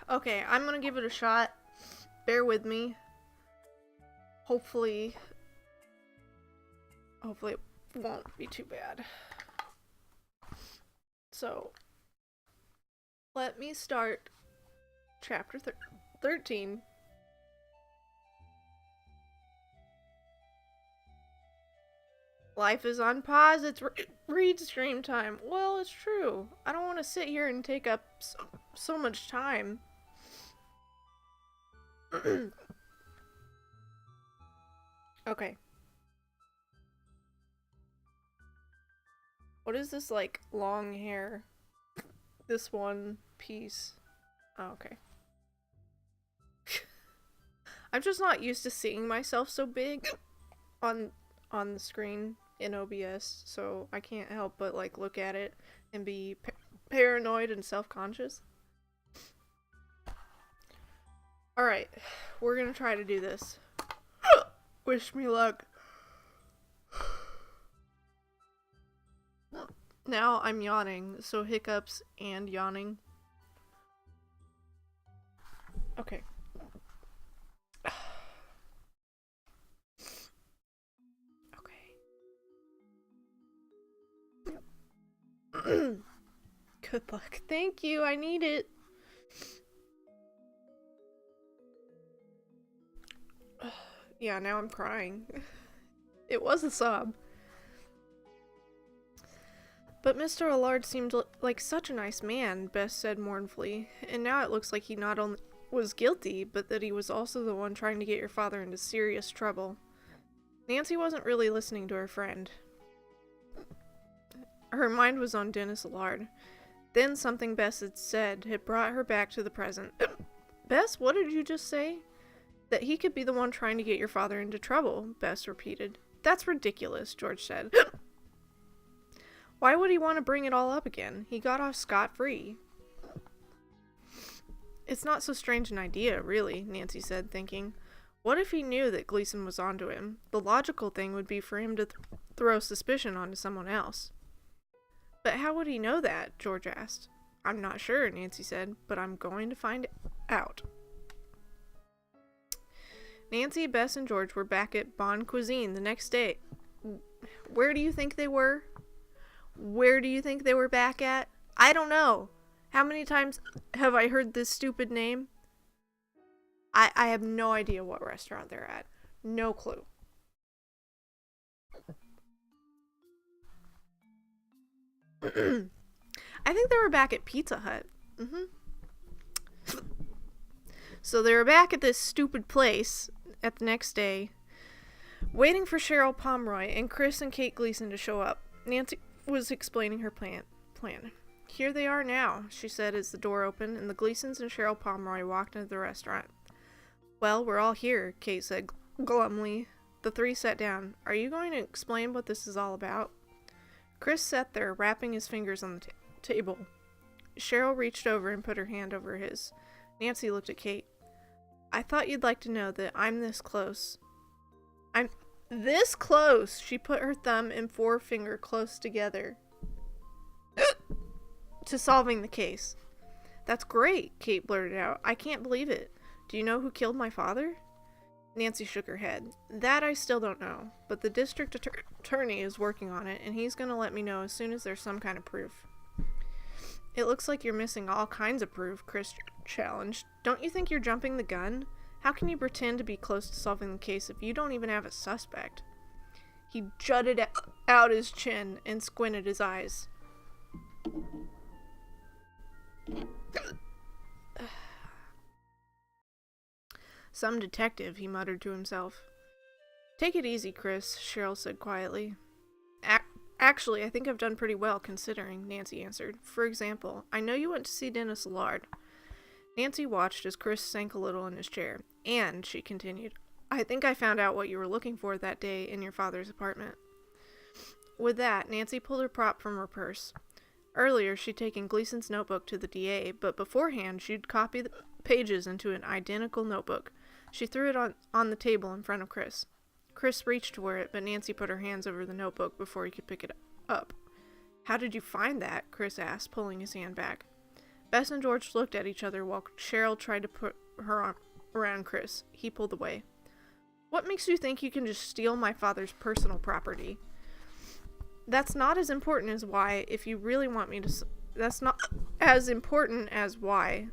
[SPEAKER 1] Okay, I'm gonna give it a shot. Bear with me. Hopefully it won't be too bad. So, let me start chapter 13. Life is on pause, it's read stream time. Well, it's true. I don't want to sit here and take up so much time. Okay. What is this, like, long hair? This one piece. Oh, okay. I'm just not used to seeing myself so big on the screen in OBS, so I can't help but, like, look at it and be paranoid and self-conscious. Alright, we're gonna try to do this. Wish me luck. Now I'm yawning, so hiccups and yawning. Okay. Okay. Good luck. Thank you, I need it. Yeah, now I'm crying. It was a sob. But Mr. Allard seemed like such a nice man, Bess said mournfully, and now it looks like he not only was guilty, but that he was also the one trying to get your father into serious trouble. Nancy wasn't really listening to her friend. Her mind was on Dennis Allard. Then something Bess had said had brought her back to the present. Bess, what did you just say? That he could be the one trying to get your father into trouble, Bess repeated. That's ridiculous, George said. Why would he want to bring it all up again? He got off scot-free. It's not so strange an idea, really, Nancy said, thinking. What if he knew that Gleason was onto him? The logical thing would be for him to throw suspicion onto someone else. But how would he know that? George asked. I'm not sure, Nancy said, but I'm going to find out. Nancy, Bess, and George were back at Bon Cuisine the next day. Where do you think they were? Where do you think they were back at? I don't know. How many times have I heard this stupid name? I have no idea what restaurant they're at. No clue. I think they were back at Pizza Hut. So they were back at this stupid place at the next day, waiting for Cheryl Pomeroy and Chris and Kate Gleason to show up. Nancy was explaining her plan. Here they are now, she said as the door opened and the Gleasons and Cheryl Pomeroy walked into the restaurant. Well, we're all here, Kate said glumly. The three sat down. Are you going to explain what this is all about? Chris sat there, rapping his fingers on the table. Cheryl reached over and put her hand over his. Nancy looked at Kate. I thought you'd like to know that I'm this close. I'm this close! She put her thumb and forefinger close together to solving the case. That's great, Kate blurted out. I can't believe it. Do you know who killed my father? Nancy shook her head. That I still don't know, but the district attorney is working on it, and he's going to let me know as soon as there's some kind of proof. It looks like you're missing all kinds of proof, Chris challenged. Don't you think you're jumping the gun? How can you pretend to be close to solving the case if you don't even have a suspect? He jutted out his chin and squinted his eyes. Some detective, he muttered to himself. Take it easy, Chris, Cheryl said quietly. Actually, I think I've done pretty well, considering, Nancy answered. For example, I know you went to see Dennis Allard. Nancy watched as Chris sank a little in his chair. And, she continued, I think I found out what you were looking for that day in your father's apartment. With that, Nancy pulled her prop from her purse. Earlier, she'd taken Gleason's notebook to the DA, but beforehand, she'd copied the pages into an identical notebook. She threw it on the table in front of Chris. Chris reached for it, but Nancy put her hands over the notebook before he could pick it up. How did you find that? Chris asked, pulling his hand back. Bess and George looked at each other while Cheryl tried to put her arm around Chris. He pulled away. What makes you think you can just steal my father's personal property? That's not as important as why, if you really want me to... That's not as important as why.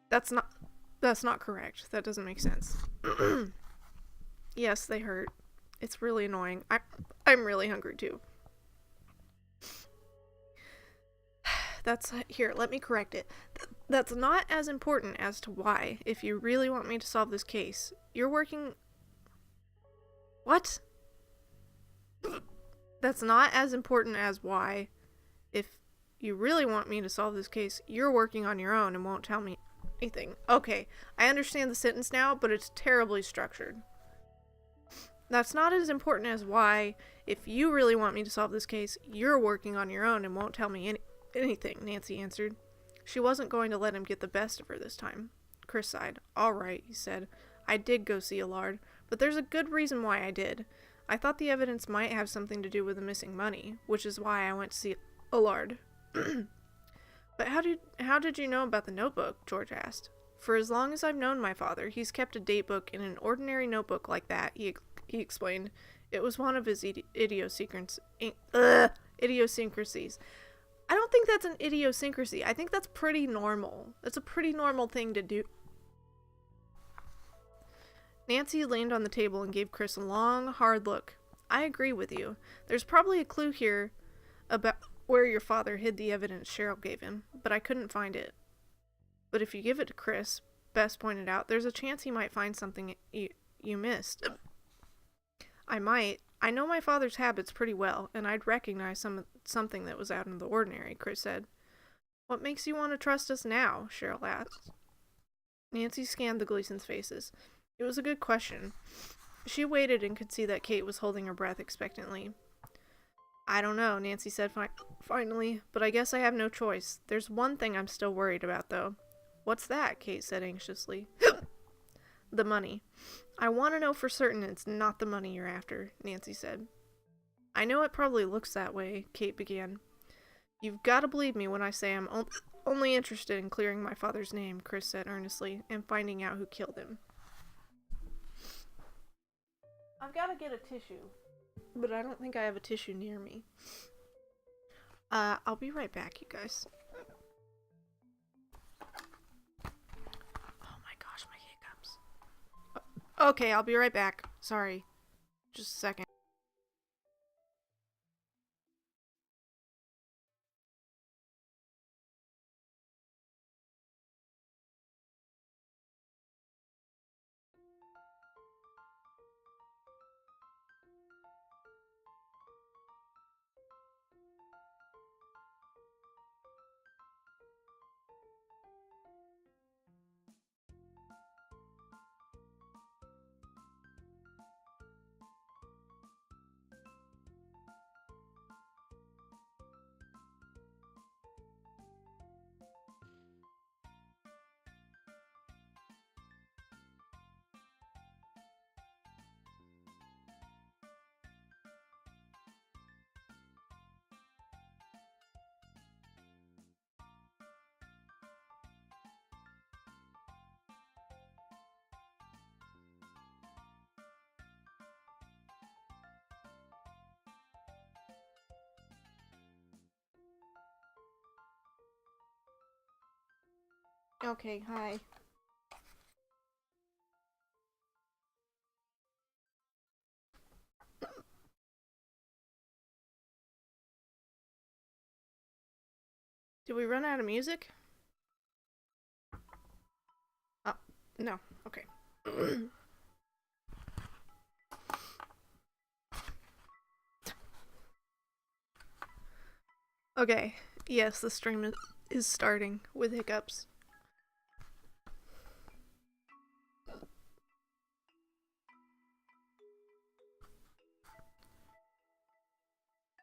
[SPEAKER 1] That's not correct. That doesn't make sense. Yes, they hurt. It's really annoying. I'm really hungry too. Here, let me correct it. That's not as important as to why, if you really want me to solve this case. You're working... What? That's not as important as why, if you really want me to solve this case, you're working on your own and won't tell me anything. Okay, I understand the sentence now, but it's terribly structured. That's not as important as why, if you really want me to solve this case, you're working on your own and won't tell me anything, Nancy answered. She wasn't going to let him get the best of her this time. Chris sighed. All right, he said. I did go see Allard, but there's a good reason why I did. I thought the evidence might have something to do with the missing money, which is why I went to see Allard. But how did you know about the notebook? George asked. For as long as I've known my father, he's kept a date book in an ordinary notebook like that, he explained. It was one of his idiosyncrasies. I don't think that's an idiosyncrasy. I think that's pretty normal. That's a pretty normal thing to do. Nancy leaned on the table and gave Chris a long, hard look. I agree with you. There's probably a clue here about where your father hid the evidence Cheryl gave him, but I couldn't find it. But if you give it to Chris, Bess pointed out, there's a chance he might find something you missed. I might. I know my father's habits pretty well, and I'd recognize something that was out of the ordinary, Chris said. What makes you want to trust us now? Cheryl asked. Nancy scanned the Gleasons' faces. It was a good question. She waited and could see that Kate was holding her breath expectantly. I don't know, Nancy said finally, but I guess I have no choice. There's one thing I'm still worried about, though. What's that? Kate said anxiously. The money. I want to know for certain it's not the money you're after, Nancy said. I know it probably looks that way, Kate began. You've got to believe me when I say I'm only interested in clearing my father's name, Chris said earnestly, and finding out who killed him. I've got to get a tissue, but I don't think I have a tissue near me. I'll be right back, you guys. Oh my gosh, my hiccups. Okay, I'll be right back. Sorry. Just a second. Okay, hi. Did we run out of music? Oh, no. Okay. Okay, yes, the stream is starting with hiccups.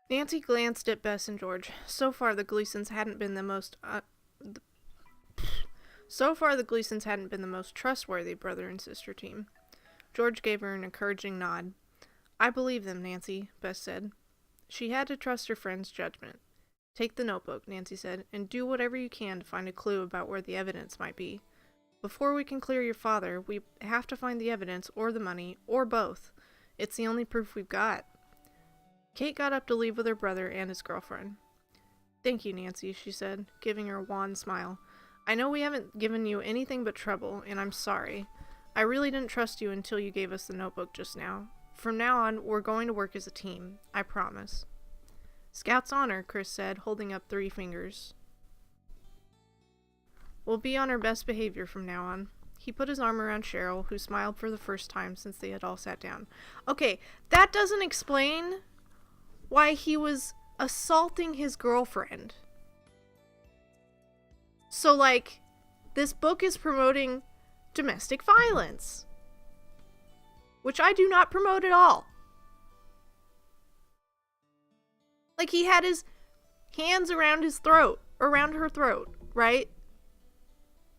[SPEAKER 1] Nancy glanced at Bess and George. So far, the Gleasons hadn't been the most trustworthy brother and sister team. George gave her an encouraging nod. I believe them, Nancy, Bess said. She had to trust her friend's judgment. Take the notebook, Nancy said, and do whatever you can to find a clue about where the evidence might be. Before we can clear your father, we have to find the evidence or the money, or both. It's the only proof we've got. Kate got up to leave with her brother and his girlfriend. Thank you, Nancy, she said, giving her a wan smile. I know we haven't given you anything but trouble, and I'm sorry. I really didn't trust you until you gave us the notebook just now. From now on, we're going to work as a team. I promise. Scout's honor, Chris said, holding up 3 fingers. We'll be on our best behavior from now on. He put his arm around Cheryl, who smiled for the first time since they had all sat down. Okay, that doesn't explain why he was assaulting his girlfriend. So, like, this book is promoting domestic violence, which I do not promote at all. Like, he had his hands around his throat, around her throat, right?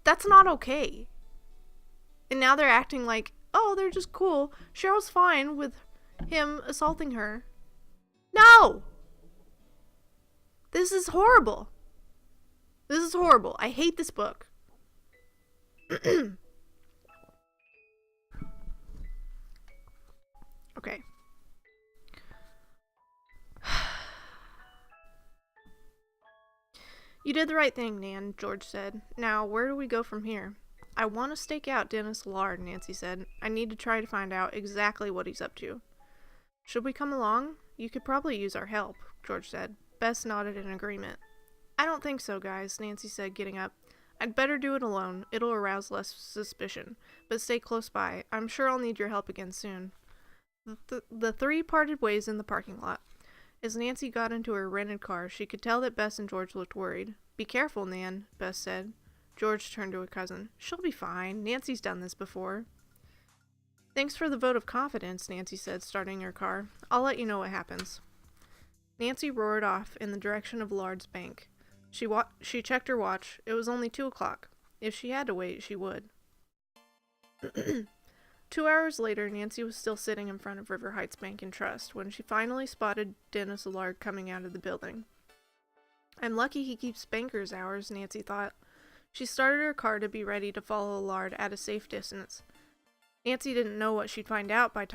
[SPEAKER 1] That's not okay. And now they're acting like, oh, they're just cool. Cheryl's fine with him assaulting her. No! This is horrible. This is horrible. I hate this book. Okay. You did the right thing, Nan, George said. Now, where do we go from here? I want to stake out Dennis Lard, Nancy said. I need to try to find out exactly what he's up to. Should we come along? You could probably use our help, George said. Bess nodded in agreement. I don't think so, guys, Nancy said, getting up. I'd better do it alone. It'll arouse less suspicion. But stay close by. I'm sure I'll need your help again soon. The 3 parted ways in the parking lot. As Nancy got into her rented car, she could tell that Bess and George looked worried. Be careful, Nan, Bess said. George turned to her cousin. She'll be fine. Nancy's done this before. Thanks for the vote of confidence, Nancy said, starting her car. I'll let you know what happens. Nancy roared off in the direction of Lard's bank. She checked her watch. It was only 2 o'clock. If she had to wait, she would. 2 hours later, Nancy was still sitting in front of River Heights Bank and Trust when she finally spotted Dennis Lard coming out of the building. I'm lucky he keeps banker's hours, Nancy thought. She started her car to be ready to follow Lard at a safe distance. Nancy didn't know what she'd find out by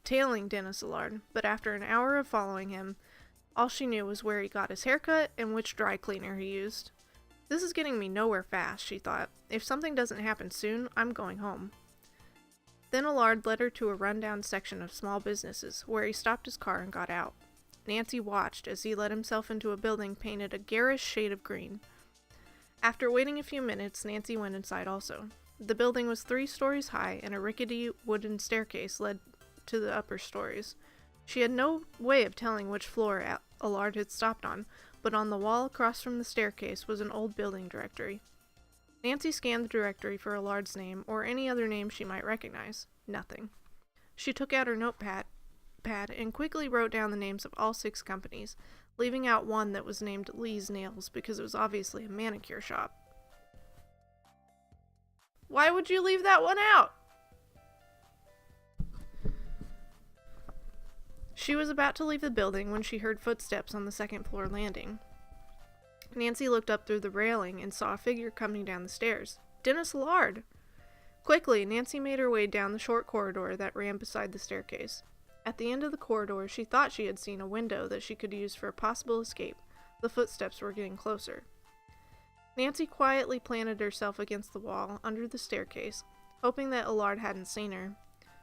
[SPEAKER 1] tailing Dennis Lard, but after an hour of following him, all she knew was where he got his haircut and which dry cleaner he used. This is getting me nowhere fast, she thought. If something doesn't happen soon, I'm going home. Then Allard led her to a rundown section of small businesses, where he stopped his car and got out. Nancy watched as he led himself into a building painted a garish shade of green. After waiting a few minutes, Nancy went inside also. The building was 3 stories high, and a rickety wooden staircase led to the upper stories. She had no way of telling which floor Allard had stopped on, but on the wall across from the staircase was an old building directory. Nancy scanned the directory for Allard's name or any other name she might recognize. Nothing. She took out her notepad and quickly wrote down the names of all 6 companies, leaving out one that was named Lee's Nails because it was obviously a manicure shop. Why would you leave that one out? She was about to leave the building when she heard footsteps on the 2nd floor landing. Nancy looked up through the railing and saw a figure coming down the stairs. Dennis Lard! Quickly, Nancy made her way down the short corridor that ran beside the staircase. At the end of the corridor, she thought she had seen a window that she could use for a possible escape. The footsteps were getting closer. Nancy quietly planted herself against the wall under the staircase, hoping that Allard hadn't seen her.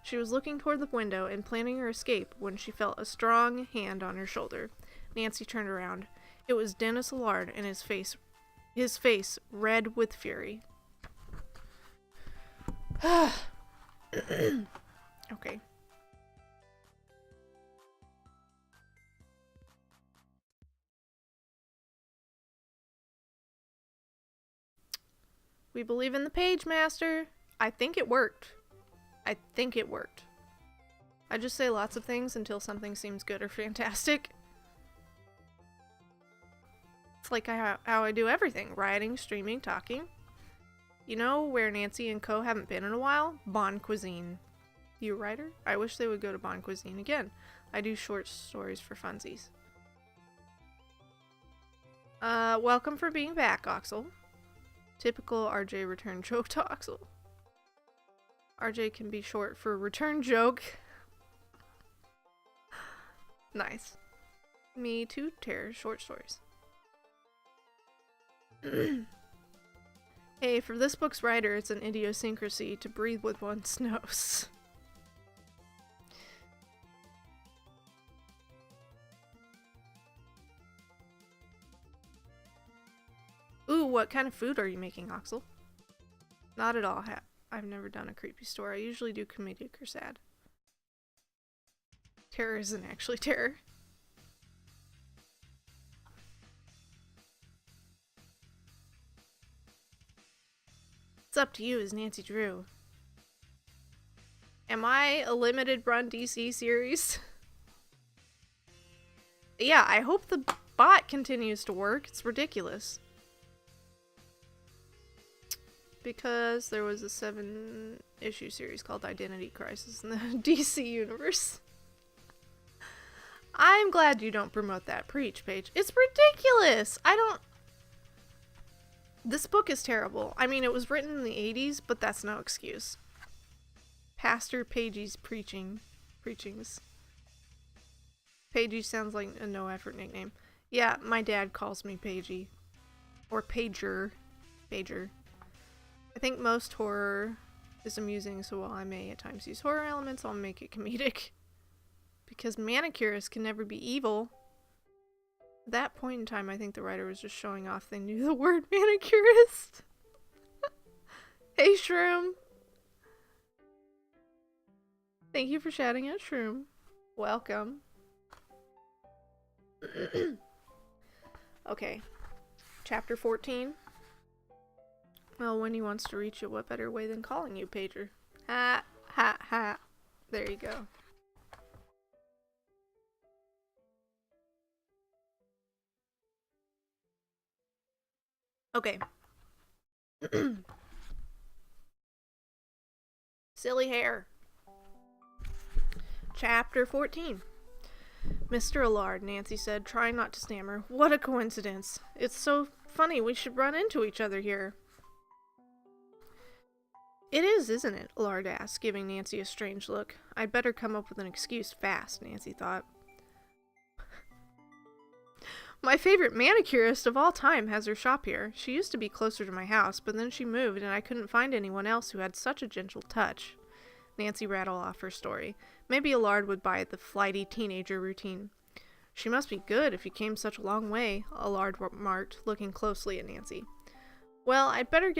[SPEAKER 1] She was looking toward the window and planning her escape when she felt a strong hand on her shoulder. Nancy turned around. It was Dennis Allard, and his face red with fury. Okay. We believe in the page master. I think it worked. I think it worked. I just say lots of things until something seems good or fantastic. It's like how I do everything. Writing, streaming, talking. You know where Nancy and Co. haven't been in a while? Bon Cuisine. You a writer? I wish they would go to Bon Cuisine again. I do short stories for funsies. Welcome for being back, Oxel. Typical RJ return joke to Oxel. RJ can be short for return joke. Nice. Me too, terror short stories. Hey, for this book's writer, it's an idiosyncrasy to breathe with one's nose. Ooh, what kind of food are you making, Oxel? Not at all. I've never done a creepy story. I usually do comedic or sad. Terror isn't actually terror. It's up to you as Nancy Drew. Am I a limited run DC series? Yeah, I hope the bot continues to work. It's ridiculous. Because there was a 7-issue series called Identity Crisis in the DC universe. I'm glad you don't promote that. Preach, Paige. It's ridiculous! This book is terrible. I mean, it was written in the 80s, but that's no excuse. Pastor Pagey's preachings. Pagey sounds like a no-effort nickname. Yeah, my dad calls me Pagey. Or Pager. Pager. I think most horror is amusing, so while I may at times use horror elements, I'll make it comedic. Because manicurists can never be evil. At that point in time, I think the writer was just showing off they knew the word manicurist. Hey, Shroom. Thank you for shouting out, Shroom. Welcome. Okay. Chapter 14. Well, when he wants to reach you, what better way than calling you, Pager? Ha, ha, ha. There you go. Okay. Silly hair. Chapter 14. Mr. Allard, Nancy said, trying not to stammer. What a coincidence. It's so funny we should run into each other here. It is, isn't it? Allard asked, giving Nancy a strange look. I'd better come up with an excuse fast, Nancy thought. My favorite manicurist of all time has her shop here. She used to be closer to my house, but then she moved and I couldn't find anyone else who had such a gentle touch. Nancy rattled off her story. Maybe Allard would buy the flighty teenager routine. She must be good if you came such a long way, Allard remarked, looking closely at Nancy. Well, I'd better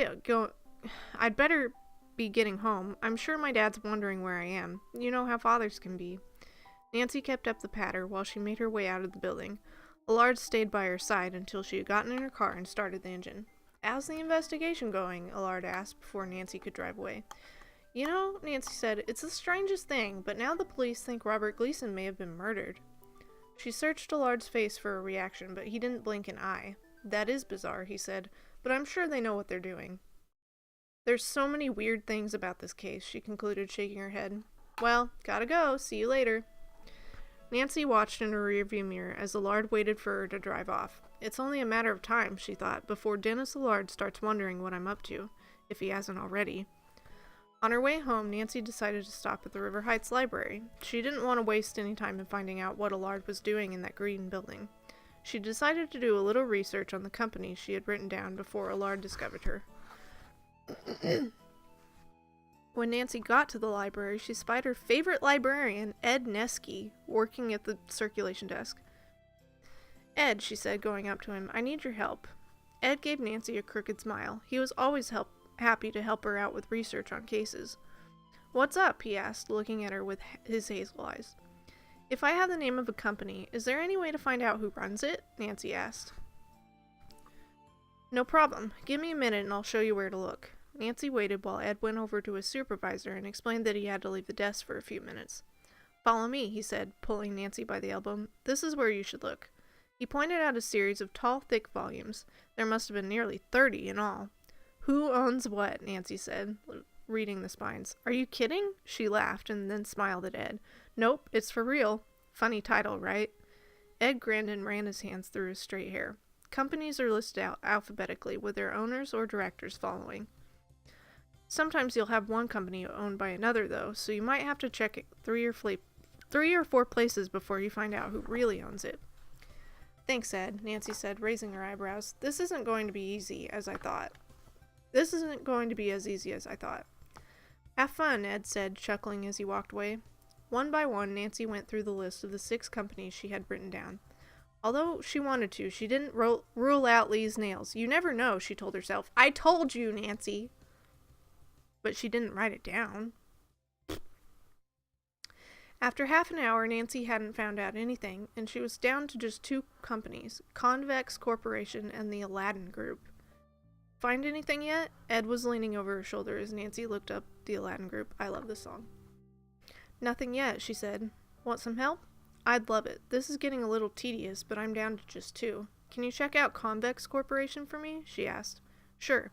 [SPEAKER 1] be getting home. I'm sure my dad's wondering where I am. You know how fathers can be. Nancy kept up the patter while she made her way out of the building. Allard stayed by her side until she had gotten in her car and started the engine. How's the investigation going? Allard asked before Nancy could drive away. You know, Nancy said, it's the strangest thing, but now the police think Robert Gleason may have been murdered. She searched Allard's face for a reaction, but he didn't blink an eye. That is bizarre, he said, but I'm sure they know what they're doing. There's so many weird things about this case, she concluded, shaking her head. Well, gotta go. See you later. Nancy watched in her rearview mirror as Allard waited for her to drive off. It's only a matter of time, she thought, before Dennis Allard starts wondering what I'm up to, if he hasn't already. On her way home, Nancy decided to stop at the River Heights Library. She didn't want to waste any time in finding out what Allard was doing in that green building. She decided to do a little research on the company she had written down before Allard discovered her. When Nancy got to the library, she spied her favorite librarian, Ed Nesky, working at the circulation desk. Ed, she said, going up to him, I need your help. Ed gave Nancy a crooked smile. He was always happy to help her out with research on cases. What's up? He asked, looking at her with his hazel eyes. If I have the name of a company, is there any way to find out who runs it? Nancy asked. No problem. Give me a minute and I'll show you where to look. Nancy waited while Ed went over to his supervisor and explained that he had to leave the desk for a few minutes. Follow me, he said, pulling Nancy by the elbow. This is where you should look. He pointed out a series of tall, thick volumes. There must have been nearly 30 in all. Who owns what? Nancy said, reading the spines. Are you kidding? She laughed and then smiled at Ed. Nope, it's for real. Funny title, right? Ed grinned and ran his hands through his straight hair. Companies are listed out alphabetically with their owners or directors following. Sometimes you'll have one company owned by another, though, so you might have to check it three or four places before you find out who really owns it. Thanks, Ed, Nancy said, raising her eyebrows. This isn't going to be as easy as I thought. Have fun, Ed said, chuckling as he walked away. One by one, Nancy went through the list of the 6 companies she had written down. Although she wanted to, she didn't rule out Lee's nails. You never know, she told herself. I told you, Nancy! But she didn't write it down. After half an hour, Nancy hadn't found out anything, and she was down to just 2 companies, Convex Corporation and the Aladdin Group. Find anything yet? Ed was leaning over her shoulder as Nancy looked up the Aladdin Group. I love this song. Nothing yet, she said. Want some help? I'd love it. This is getting a little tedious, but I'm down to just 2. Can you check out Convex Corporation for me? She asked. Sure.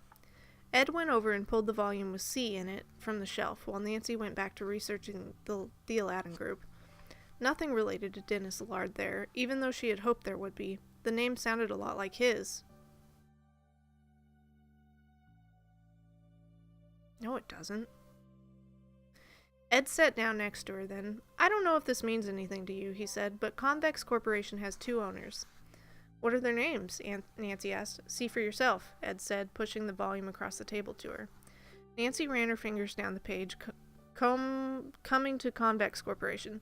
[SPEAKER 1] Ed went over and pulled the volume with C in it from the shelf, while Nancy went back to researching the Aladdin Group. Nothing related to Dennis Allard there, even though she had hoped there would be. The name sounded a lot like his. No, it doesn't. Ed sat down next to her then. I don't know if this means anything to you, he said, but Convex Corporation has 2 owners. What are their names? Nancy asked. See for yourself, Ed said, pushing the volume across the table to her. Nancy ran her fingers down the page, coming to Convex Corporation.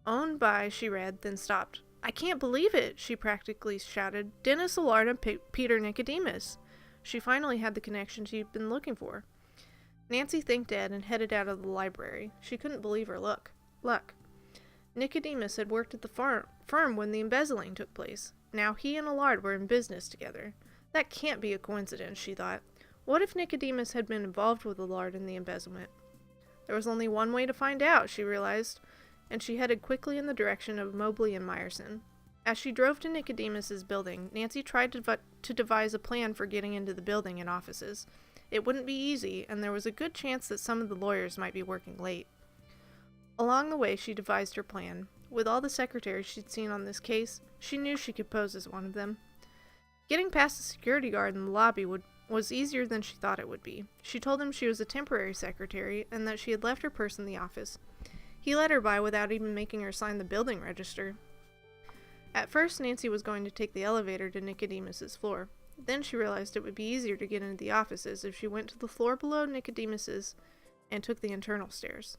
[SPEAKER 1] Owned by, she read, then stopped. I can't believe it, she practically shouted. Dennis Allard and Peter Nicodemus. She finally had the connection she'd been looking for. Nancy thanked Ed and headed out of the library. She couldn't believe her luck. Nicodemus had worked at the firm when the embezzling took place. Now he and Allard were in business together. That can't be a coincidence, she thought. What if Nicodemus had been involved with Allard in the embezzlement? There was only one way to find out, she realized, and she headed quickly in the direction of Mobley and Meyerson. As she drove to Nicodemus's building, Nancy tried to devise a plan for getting into the building and offices. It wouldn't be easy, and there was a good chance that some of the lawyers might be working late. Along the way, she devised her plan. With all the secretaries she'd seen on this case, she knew she could pose as one of them. Getting past the security guard in the lobby was easier than she thought it would be. She told him she was a temporary secretary and that she had left her purse in the office. He let her by without even making her sign the building register. At first, Nancy was going to take the elevator to Nicodemus's floor. Then she realized it would be easier to get into the offices if she went to the floor below Nicodemus's and took the internal stairs.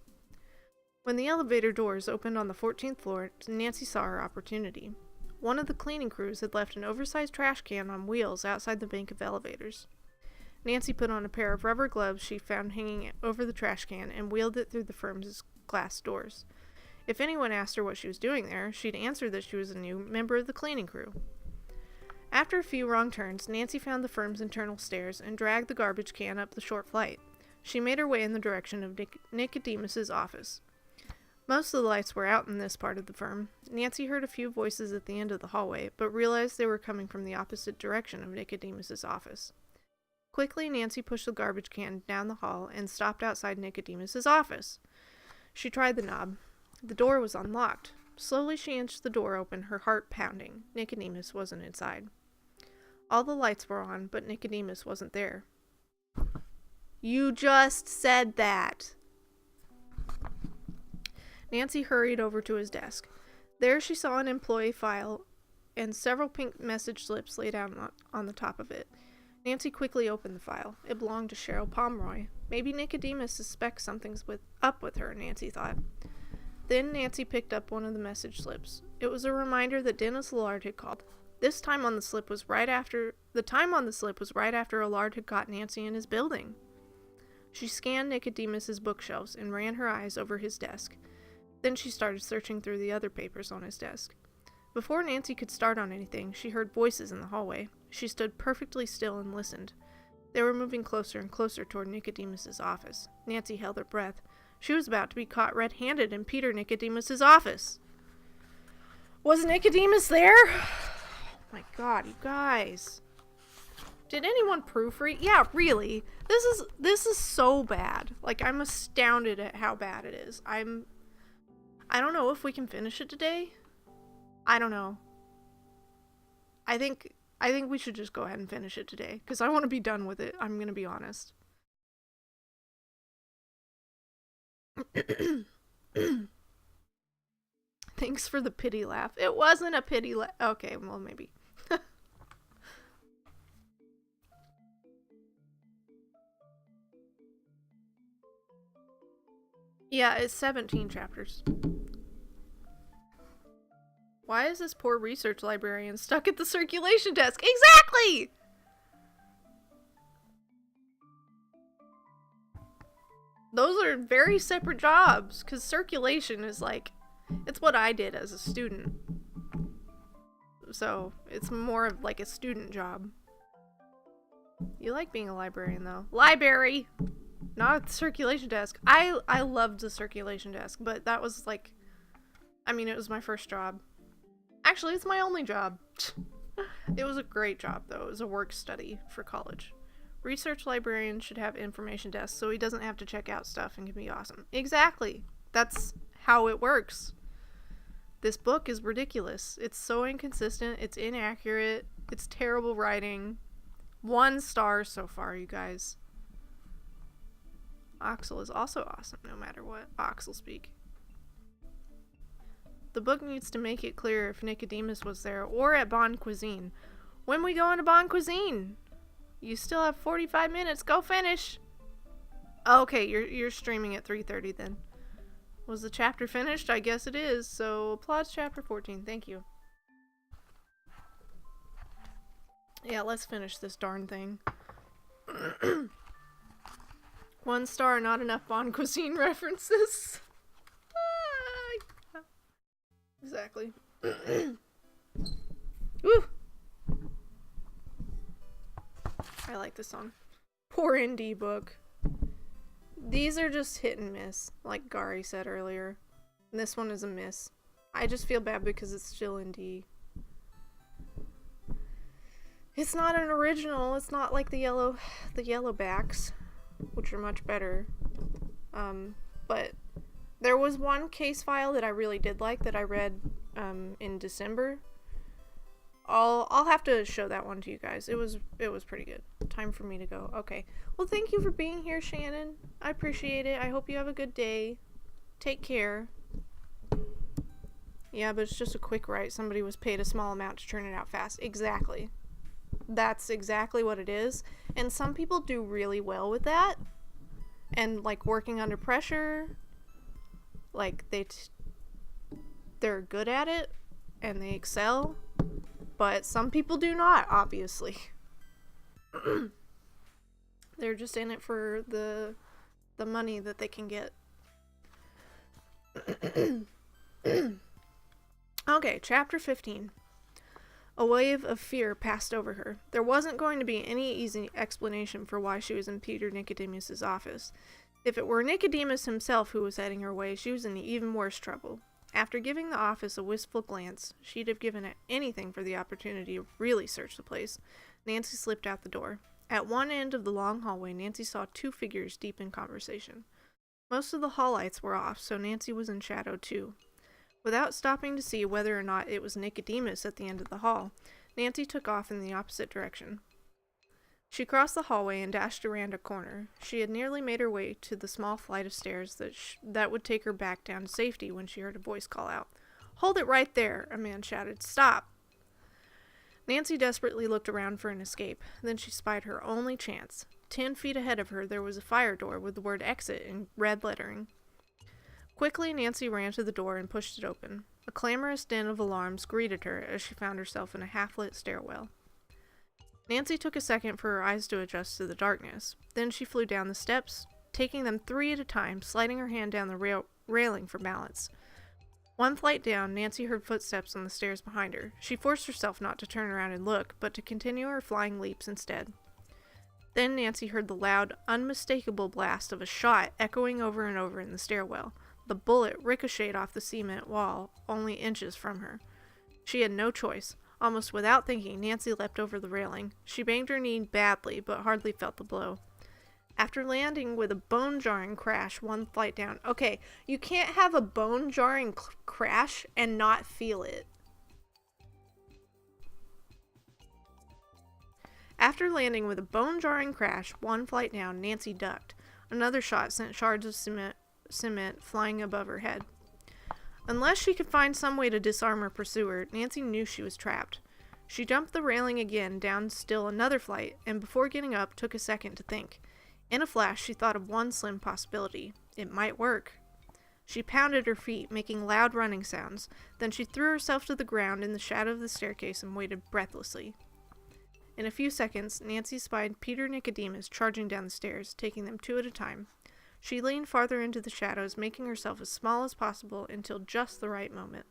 [SPEAKER 1] When the elevator doors opened on the 14th floor, Nancy saw her opportunity. One of the cleaning crews had left an oversized trash can on wheels outside the bank of elevators. Nancy put on a pair of rubber gloves she found hanging over the trash can and wheeled it through the firm's glass doors. If anyone asked her what she was doing there, she'd answer that she was a new member of the cleaning crew. After a few wrong turns, Nancy found the firm's internal stairs and dragged the garbage can up the short flight. She made her way in the direction of Nicodemus's office. Most of the lights were out in this part of the firm. Nancy heard a few voices at the end of the hallway, but realized they were coming from the opposite direction of Nicodemus's office. Quickly, Nancy pushed the garbage can down the hall and stopped outside Nicodemus's office. She tried the knob. The door was unlocked. Slowly she inched the door open, her heart pounding. Nicodemus wasn't inside. All the lights were on, but Nicodemus wasn't there. You just said that! Nancy hurried over to his desk. There she saw an employee file and several pink message slips laid out on the top of it. Nancy quickly opened the file. It belonged to Cheryl Pomeroy. Maybe Nicodemus suspects something's up with her, Nancy thought. Then Nancy picked up one of the message slips. It was a reminder that Dennis Allard had called. The time on the slip was right after Allard had caught Nancy in his building. She scanned Nicodemus's bookshelves and ran her eyes over his desk. Then she started searching through the other papers on his desk. Before Nancy could start on anything, she heard voices in the hallway. She stood perfectly still and listened. They were moving closer and closer toward Nicodemus's office. Nancy held her breath. She was about to be caught red-handed in Peter Nicodemus's office. Was Nicodemus there? Oh my god, you guys. Did anyone proofread? Yeah, really. This is so bad. Like, I'm astounded at how bad it is. I don't know if we can finish it today. I don't know. I think we should just go ahead and finish it today, because I want to be done with it. I'm gonna be honest. Thanks for the pity laugh. It wasn't a pity laugh. Okay, well, maybe. Yeah, it's 17 chapters. Why is this poor research librarian stuck at the circulation desk? Exactly! Those are very separate jobs, because circulation is like, it's what I did as a student. So, it's more of like a student job. You like being a librarian, though. Library! Not at the circulation desk. I loved the circulation desk, but that was like, I mean, it was my first job. Actually, it's my only job. It was a great job, though. It was a work study for college. Research librarian should have information desks so he doesn't have to check out stuff and can be awesome. Exactly. That's how it works. This book is ridiculous. It's so inconsistent. It's inaccurate. It's terrible writing. 1 star so far, you guys. Oxel is also awesome, no matter what. Oxel speak. The book needs to make it clear if Nicodemus was there or at Bon Cuisine. When we go into Bon Cuisine? You still have 45 minutes. Go finish. Okay, you're streaming at 3:30 then. Was the chapter finished? I guess it is. So, applause chapter 14. Thank you. Yeah, let's finish this darn thing. 1 star, not enough Bon Cuisine references. Exactly. Woo! I like this song. Poor indie book. These are just hit and miss, like Gary said earlier. And this one is a miss. I just feel bad because it's still indie. It's not an original. It's not like the Yellowbacks, which are much better. But there was one case file that I really did like that I read in December. I'll have to show that one to you guys. It was pretty good. Time for me to go. Okay. Well, thank you for being here, Shannon. I appreciate it. I hope you have a good day. Take care. Yeah, but it's just a quick write. Somebody was paid a small amount to turn it out fast. Exactly. That's exactly what it is. And some people do really well with that. And like working under pressure, like they're good at it and they excel. But some people do not, obviously. They're just in it for the money that they can get. Okay, chapter 15. A wave of fear passed over her. There wasn't going to be any easy explanation for why she was in Peter Nicodemus's office. If it were Nicodemus himself who was heading her way, she was in even worse trouble. After giving the office a wistful glance, she'd have given anything for the opportunity to really search the place. Nancy slipped out the door. At one end of the long hallway, Nancy saw 2 figures deep in conversation. Most of the hall lights were off, so Nancy was in shadow too. Without stopping to see whether or not it was Nicodemus at the end of the hall, Nancy took off in the opposite direction. She crossed the hallway and dashed around a corner. She had nearly made her way to the small flight of stairs that would take her back down to safety when she heard a voice call out. "Hold it right there," a man shouted. "Stop!" Nancy desperately looked around for an escape. Then she spied her only chance. 10 feet ahead of her there was a fire door with the word exit in red lettering. Quickly, Nancy ran to the door and pushed it open. A clamorous din of alarms greeted her as she found herself in a half-lit stairwell. Nancy took a second for her eyes to adjust to the darkness. Then she flew down the steps, taking them 3 at a time, sliding her hand down the railing for balance. One flight down, Nancy heard footsteps on the stairs behind her. She forced herself not to turn around and look, but to continue her flying leaps instead. Then Nancy heard the loud, unmistakable blast of a shot echoing over and over in the stairwell. The bullet ricocheted off the cement wall, only inches from her. She had no choice. Almost without thinking, Nancy leapt over the railing. She banged her knee badly, but hardly felt the blow. After landing with a bone-jarring crash one flight down... Okay, you can't have a bone-jarring crash and not feel it. After landing with a bone-jarring crash one flight down, Nancy ducked. Another shot sent shards of cement flying above her head. Unless she could find some way to disarm her pursuer, Nancy knew she was trapped. She jumped the railing again, down still another flight, and before getting up, took a second to think. In a flash, she thought of one slim possibility. It might work. She pounded her feet, making loud running sounds. Then she threw herself to the ground in the shadow of the staircase and waited breathlessly. In a few seconds, Nancy spied Peter Nicodemus charging down the stairs, taking them two at a time. She leaned farther into the shadows, making herself as small as possible until just the right moment.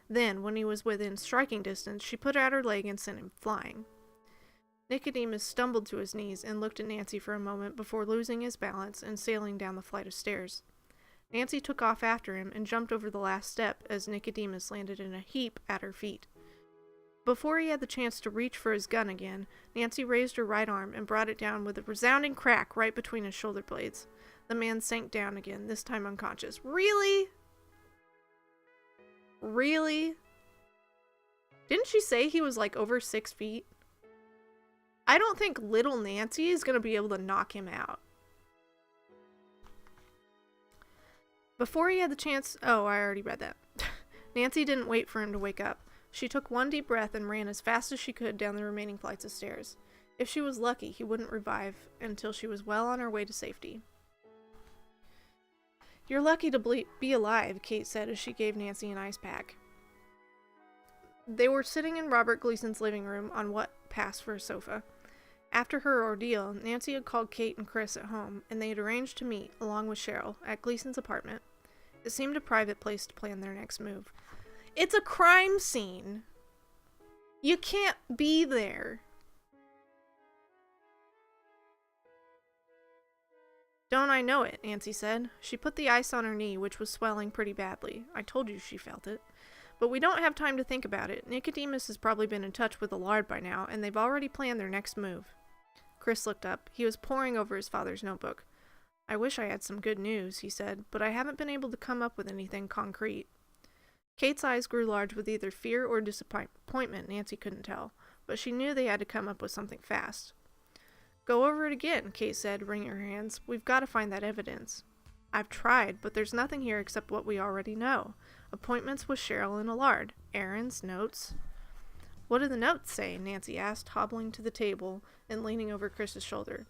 [SPEAKER 1] Then, when he was within striking distance, she put out her leg and sent him flying. Nicodemus stumbled to his knees and looked at Nancy for a moment before losing his balance and sailing down the flight of stairs. Nancy took off after him and jumped over the last step as Nicodemus landed in a heap at her feet. Before he had the chance to reach for his gun again, Nancy raised her right arm and brought it down with a resounding crack right between his shoulder blades. The man sank down again, this time unconscious. Really? Really? Didn't she say he was like over 6 feet? I don't think little Nancy is going to be able to knock him out. Before he had the chance... Oh, I already read that. Nancy didn't wait for him to wake up. She took one deep breath and ran as fast as she could down the remaining flights of stairs. If she was lucky, he wouldn't revive until she was well on her way to safety. "You're lucky to be alive," Kate said as she gave Nancy an ice pack. They were sitting in Robert Gleason's living room on what passed for a sofa. After her ordeal, Nancy had called Kate and Chris at home, and they had arranged to meet, along with Cheryl, at Gleason's apartment. It seemed a private place to plan their next move. It's a crime scene! You can't be there! "Don't I know it," Nancy said. She put the ice on her knee, which was swelling pretty badly. I told you she felt it. "But we don't have time to think about it. Nicodemus has probably been in touch with the Lard by now, and they've already planned their next move." Chris looked up. He was poring over his father's notebook. "I wish I had some good news," he said, "but I haven't been able to come up with anything concrete." Kate's eyes grew large with either fear or disappointment, Nancy couldn't tell, but she knew they had to come up with something fast. "Go over it again," Kate said, wringing her hands. "We've got to find that evidence." "I've tried, but there's nothing here except what we already know. Appointments with Cheryl and Allard, errands, notes." "What do the notes say?" Nancy asked, hobbling to the table and leaning over Chris's shoulder.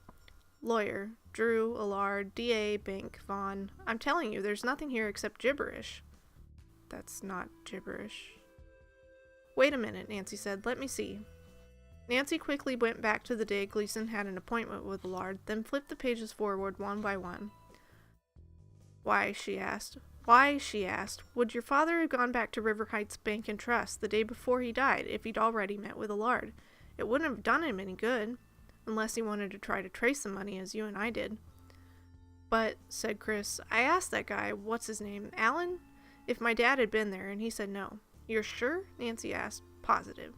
[SPEAKER 1] "Lawyer, Drew, Allard, D.A., Bank, Vaughn. I'm telling you, there's nothing here except gibberish." "That's not gibberish." "Wait a minute," Nancy said. "Let me see." Nancy quickly went back to the day Gleason had an appointment with Allard, then flipped the pages forward one by one. Why, she asked, would your father have gone back to River Heights Bank and Trust the day before he died if he'd already met with Allard? It wouldn't have done him any good, unless he wanted to try to trace the money as you and I did." "But," said Chris, "I asked that guy, what's his name, Alan, if my dad had been there, and he said no." "You're sure?" Nancy asked. "Positive."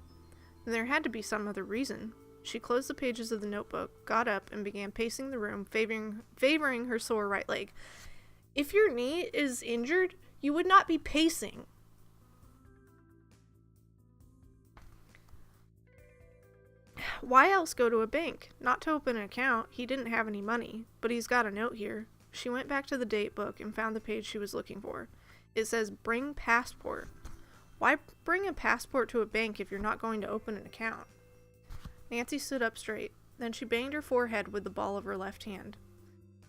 [SPEAKER 1] Then there had to be some other reason. She closed the pages of the notebook, got up, and began pacing the room, favoring her sore right leg. If your knee is injured, you would not be pacing. Why else go to a bank? Not to open an account. He didn't have any money, but he's got a note here. She went back to the date book and found the page she was looking for. It says, "Bring passport." Why bring a passport to a bank if you're not going to open an account? Nancy stood up straight. Then she banged her forehead with the ball of her left hand.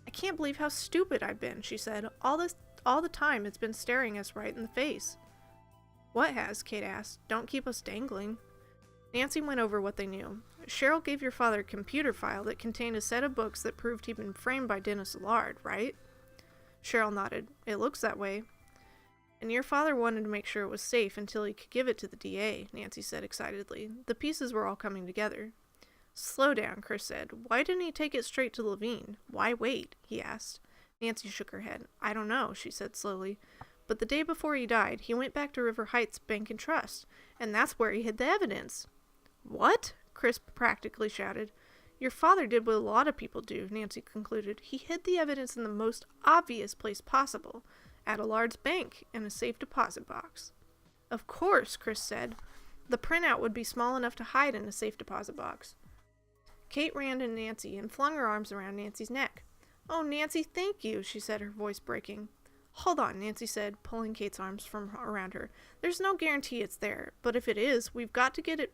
[SPEAKER 1] "I can't believe how stupid I've been," she said. All the time it's been staring us right in the face." "What has?" Kate asked. "Don't keep us dangling." Nancy went over what they knew. "Cheryl gave your father a computer file that contained a set of books that proved he'd been framed by Dennis Allard, right?" Cheryl nodded. "It looks that way." And your father wanted to make sure it was safe until he could give it to the DA, Nancy said excitedly. The pieces were all coming together. Slow down, Chris said. Why didn't he take it straight to Levine? Why wait? He asked. Nancy shook her head. I don't know, she said slowly. But the day before he died, he went back to River Heights Bank and Trust, and that's where he hid the evidence. What? Chris practically shouted. Your father did what a lot of people do, Nancy concluded. He hid the evidence in the most obvious place possible, at Allard's bank, in a safe deposit box. Of course, Chris said. The printout would be small enough to hide in a safe deposit box. Kate ran to Nancy and flung her arms around Nancy's neck. Oh, Nancy, thank you, she said, her voice breaking. Hold on, Nancy said, pulling Kate's arms from around her. There's no guarantee it's there, but if it is, we've got to get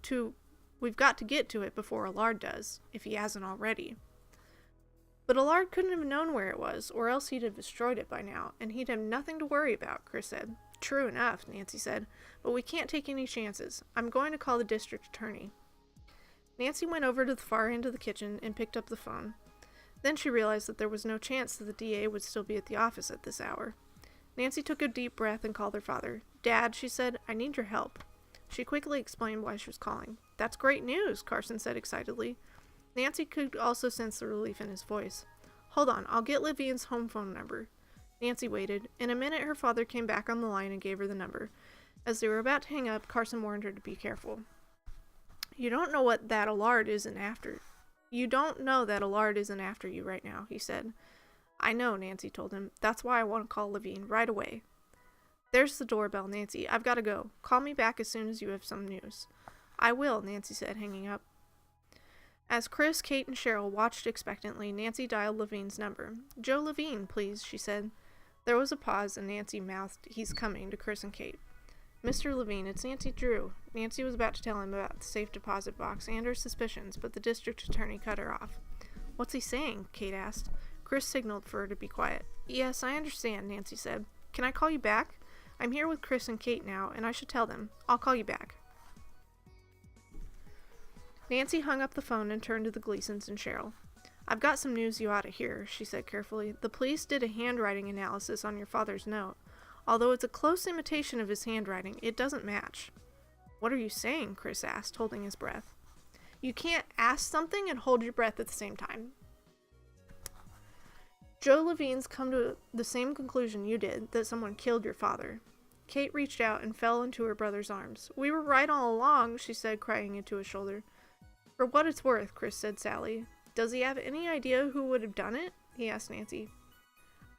[SPEAKER 1] to it before Allard does, if he hasn't already. But Allard couldn't have known where it was, or else he'd have destroyed it by now, and he'd have nothing to worry about, Chris said. True enough, Nancy said, but we can't take any chances. I'm going to call the district attorney. Nancy went over to the far end of the kitchen and picked up the phone. Then she realized that there was no chance that the DA would still be at the office at this hour. Nancy took a deep breath and called her father. Dad, she said, I need your help. She quickly explained why she was calling. That's great news, Carson said excitedly. Nancy could also sense the relief in his voice. Hold on, I'll get Levine's home phone number. Nancy waited. In a minute, her father came back on the line and gave her the number. As they were about to hang up, Carson warned her to be careful. You don't know that Allard isn't after you right now, he said. I know, Nancy told him. That's why I want to call Levine right away. There's the doorbell, Nancy. I've got to go. Call me back as soon as you have some news. I will, Nancy said, hanging up. As Chris, Kate, and Cheryl watched expectantly, Nancy dialed Levine's number. Joe Levine, please, she said. There was a pause, and Nancy mouthed, He's coming, to Chris and Kate. Mr. Levine, it's Nancy Drew. Nancy was about to tell him about the safe deposit box and her suspicions, but the district attorney cut her off. What's he saying? Kate asked. Chris signaled for her to be quiet. Yes, I understand, Nancy said. Can I call you back? I'm here with Chris and Kate now, and I should tell them. I'll call you back. Nancy hung up the phone and turned to the Gleasons and Cheryl. I've got some news you ought to hear, she said carefully. The police did a handwriting analysis on your father's note. Although it's a close imitation of his handwriting, it doesn't match. What are you saying? Chris asked, holding his breath. You can't ask something and hold your breath at the same time. Joe Levine's come to the same conclusion you did, that someone killed your father. Kate reached out and fell into her brother's arms. We were right all along, she said, crying into his shoulder. For what it's worth, Chris said sadly. Does he have any idea who would have done it? He asked Nancy.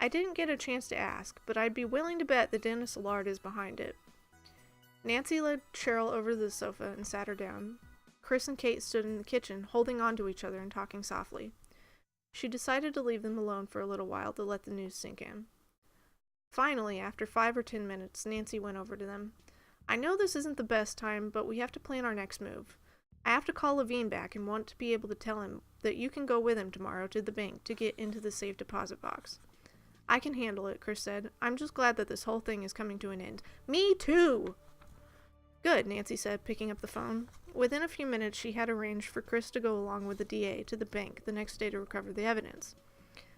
[SPEAKER 1] I didn't get a chance to ask, but I'd be willing to bet that Dennis Allard is behind it. Nancy led Cheryl over to the sofa and sat her down. Chris and Kate stood in the kitchen, holding on to each other and talking softly. She decided to leave them alone for a little while to let the news sink in. Finally, after 5 or 10 minutes, Nancy went over to them. I know this isn't the best time, but we have to plan our next move. I have to call Levine back and want to be able to tell him that you can go with him tomorrow to the bank to get into the safe deposit box. I can handle it, Chris said. I'm just glad that this whole thing is coming to an end. Me too! Good, Nancy said, picking up the phone. Within a few minutes, she had arranged for Chris to go along with the DA to the bank the next day to recover the evidence.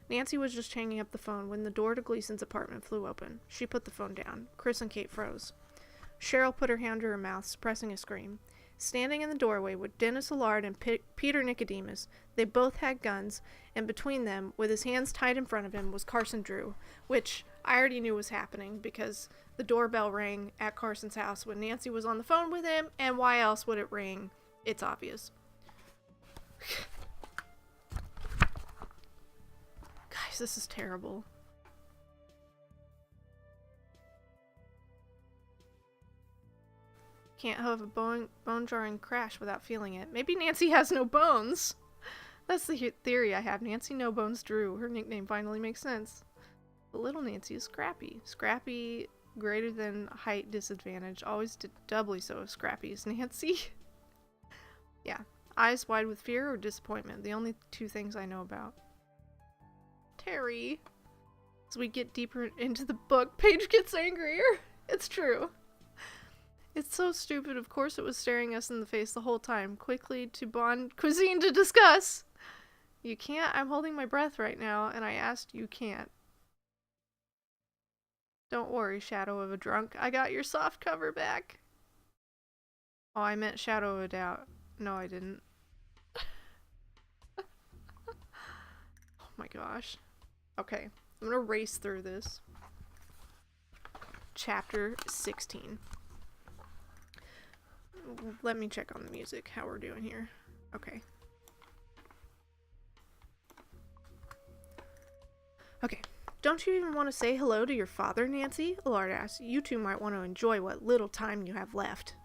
[SPEAKER 1] Nancy was just hanging up the phone when the door to Gleason's apartment flew open. She put the phone down. Chris and Kate froze. Cheryl put her hand to her mouth, suppressing a scream. Standing in the doorway were Dennis Allard and Peter Nicodemus. They both had guns, and between them, with his hands tied in front of him, was Carson Drew, which I already knew was happening because the doorbell rang at Carson's house when Nancy was on the phone with him, and why else would it ring? It's obvious. Guys, this is terrible. Can't have a bone-jarring crash without feeling it. Maybe Nancy has no bones. That's the theory I have. Nancy No Bones Drew. Her nickname finally makes sense. The little Nancy is Scrappy. Scrappy, greater than height disadvantage. Always did doubly so if Scrappy is Nancy. Yeah. Eyes wide with fear or disappointment. The only two things I know about. Terry. As we get deeper into the book, Paige gets angrier. It's true. It's so stupid. Of course it was staring us in the face the whole time. Quickly to Bond Cuisine to discuss. You can't. I'm holding my breath right now, and I asked you can't. Don't worry, Shadow of a Drunk. I got your soft cover back. Oh, I meant Shadow of a Doubt. No, I didn't. Oh my gosh. Okay, I'm gonna race through this. Chapter 16. Let me check on the music, how we're doing here. Okay. Okay. Don't you even want to say hello to your father, Nancy? Allard asked. You two might want to enjoy what little time you have left.